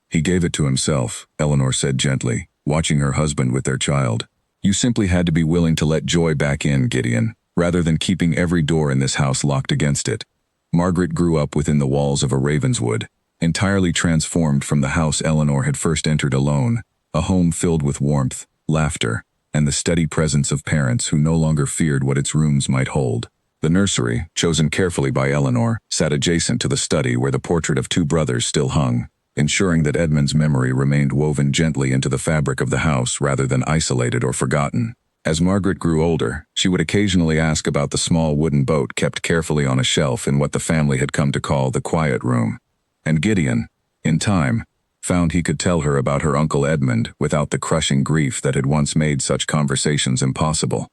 "He gave it to himself," Eleanor said gently, watching her husband with their child. "You simply had to be willing to let joy back in, Gideon, rather than keeping every door in this house locked against it." Margaret grew up within the walls of a Ravenswood, entirely transformed from the house Eleanor had first entered alone, a home filled with warmth, laughter, and the steady presence of parents who no longer feared what its rooms might hold. The nursery, chosen carefully by Eleanor, sat adjacent to the study where the portrait of two brothers still hung, ensuring that Edmund's memory remained woven gently into the fabric of the house rather than isolated or forgotten. As Margaret grew older, she would occasionally ask about the small wooden boat kept carefully on a shelf in what the family had come to call the quiet room. And Gideon, in time, found he could tell her about her Uncle Edmund without the crushing grief that had once made such conversations impossible.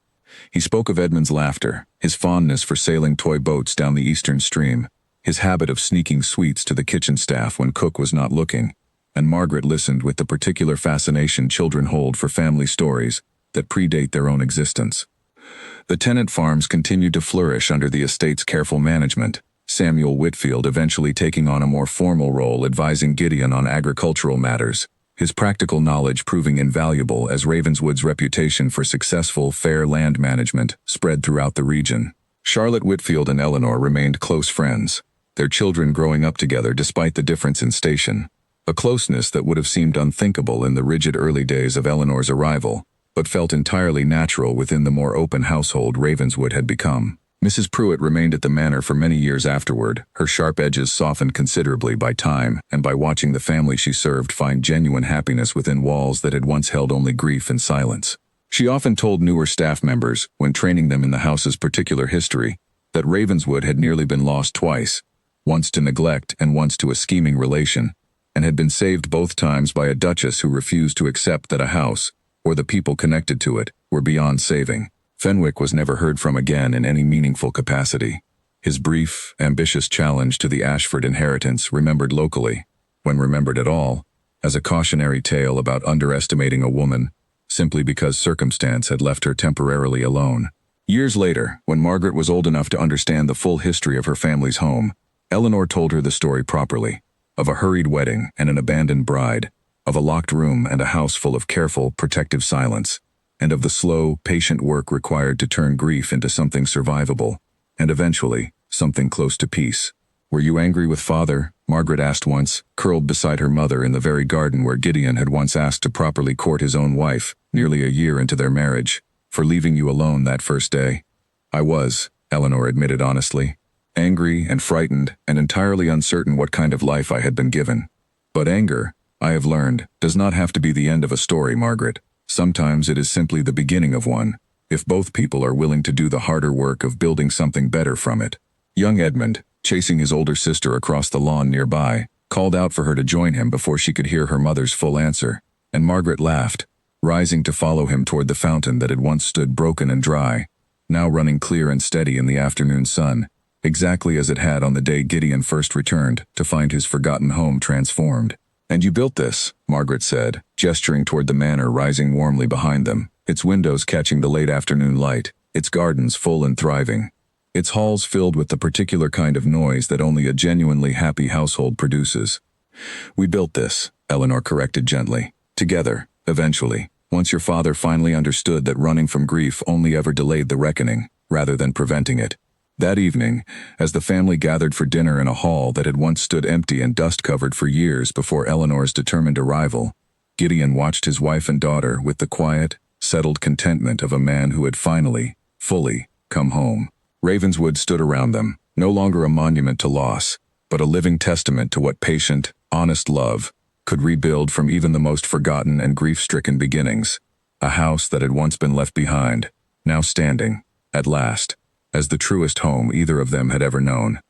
He spoke of Edmund's laughter, his fondness for sailing toy boats down the eastern stream, his habit of sneaking sweets to the kitchen staff when cook was not looking, and Margaret listened with the particular fascination children hold for family stories that predate their own existence. The tenant farms continued to flourish under the estate's careful management, Samuel Whitfield eventually taking on a more formal role advising Gideon on agricultural matters, his practical knowledge proving invaluable as Ravenswood's reputation for successful, fair land management spread throughout the region. Charlotte Whitfield and Eleanor remained close friends, their children growing up together despite the difference in station, a closeness that would have seemed unthinkable in the rigid early days of Eleanor's arrival, but felt entirely natural within the more open household Ravenswood had become. Mrs. Pruitt remained at the manor for many years afterward, her sharp edges softened considerably by time and by watching the family she served find genuine happiness within walls that had once held only grief and silence. She often told newer staff members, when training them in the house's particular history, that Ravenswood had nearly been lost twice, once to neglect and once to a scheming relation, and had been saved both times by a duchess who refused to accept that a house, or the people connected to it, were beyond saving. Fenwick was never heard from again in any meaningful capacity. His brief, ambitious challenge to the Ashford inheritance remembered locally, when remembered at all, as a cautionary tale about underestimating a woman, simply because circumstance had left her temporarily alone. Years later, when Margaret was old enough to understand the full history of her family's home, Eleanor told her the story properly, of a hurried wedding and an abandoned bride, of a locked room and a house full of careful, protective silence, and of the slow, patient work required to turn grief into something survivable, and eventually, something close to peace. "Were you angry with father?" Margaret asked once, curled beside her mother in the very garden where Gideon had once asked to properly court his own wife, nearly a year into their marriage, "for leaving you alone that first day?" "I was," Eleanor admitted honestly, "angry and frightened and entirely uncertain what kind of life I had been given. But anger, I have learned, does not have to be the end of a story, Margaret. Sometimes it is simply the beginning of one, if both people are willing to do the harder work of building something better from it." Young Edmund, chasing his older sister across the lawn nearby, called out for her to join him before she could hear her mother's full answer, and Margaret laughed, rising to follow him toward the fountain that had once stood broken and dry, now running clear and steady in the afternoon sun, exactly as it had on the day Gideon first returned to find his forgotten home transformed. "And you built this," Margaret said, gesturing toward the manor rising warmly behind them, its windows catching the late afternoon light, its gardens full and thriving, its halls filled with the particular kind of noise that only a genuinely happy household produces. "We built this," Eleanor corrected gently. "Together, eventually, once your father finally understood that running from grief only ever delayed the reckoning, rather than preventing it." That evening, as the family gathered for dinner in a hall that had once stood empty and dust-covered for years before Eleanor's determined arrival, Gideon watched his wife and daughter with the quiet, settled contentment of a man who had finally, fully, come home. Ravenswood stood around them, no longer a monument to loss, but a living testament to what patient, honest love could rebuild from even the most forgotten and grief-stricken beginnings. A house that had once been left behind, now standing, at last, as the truest home either of them had ever known.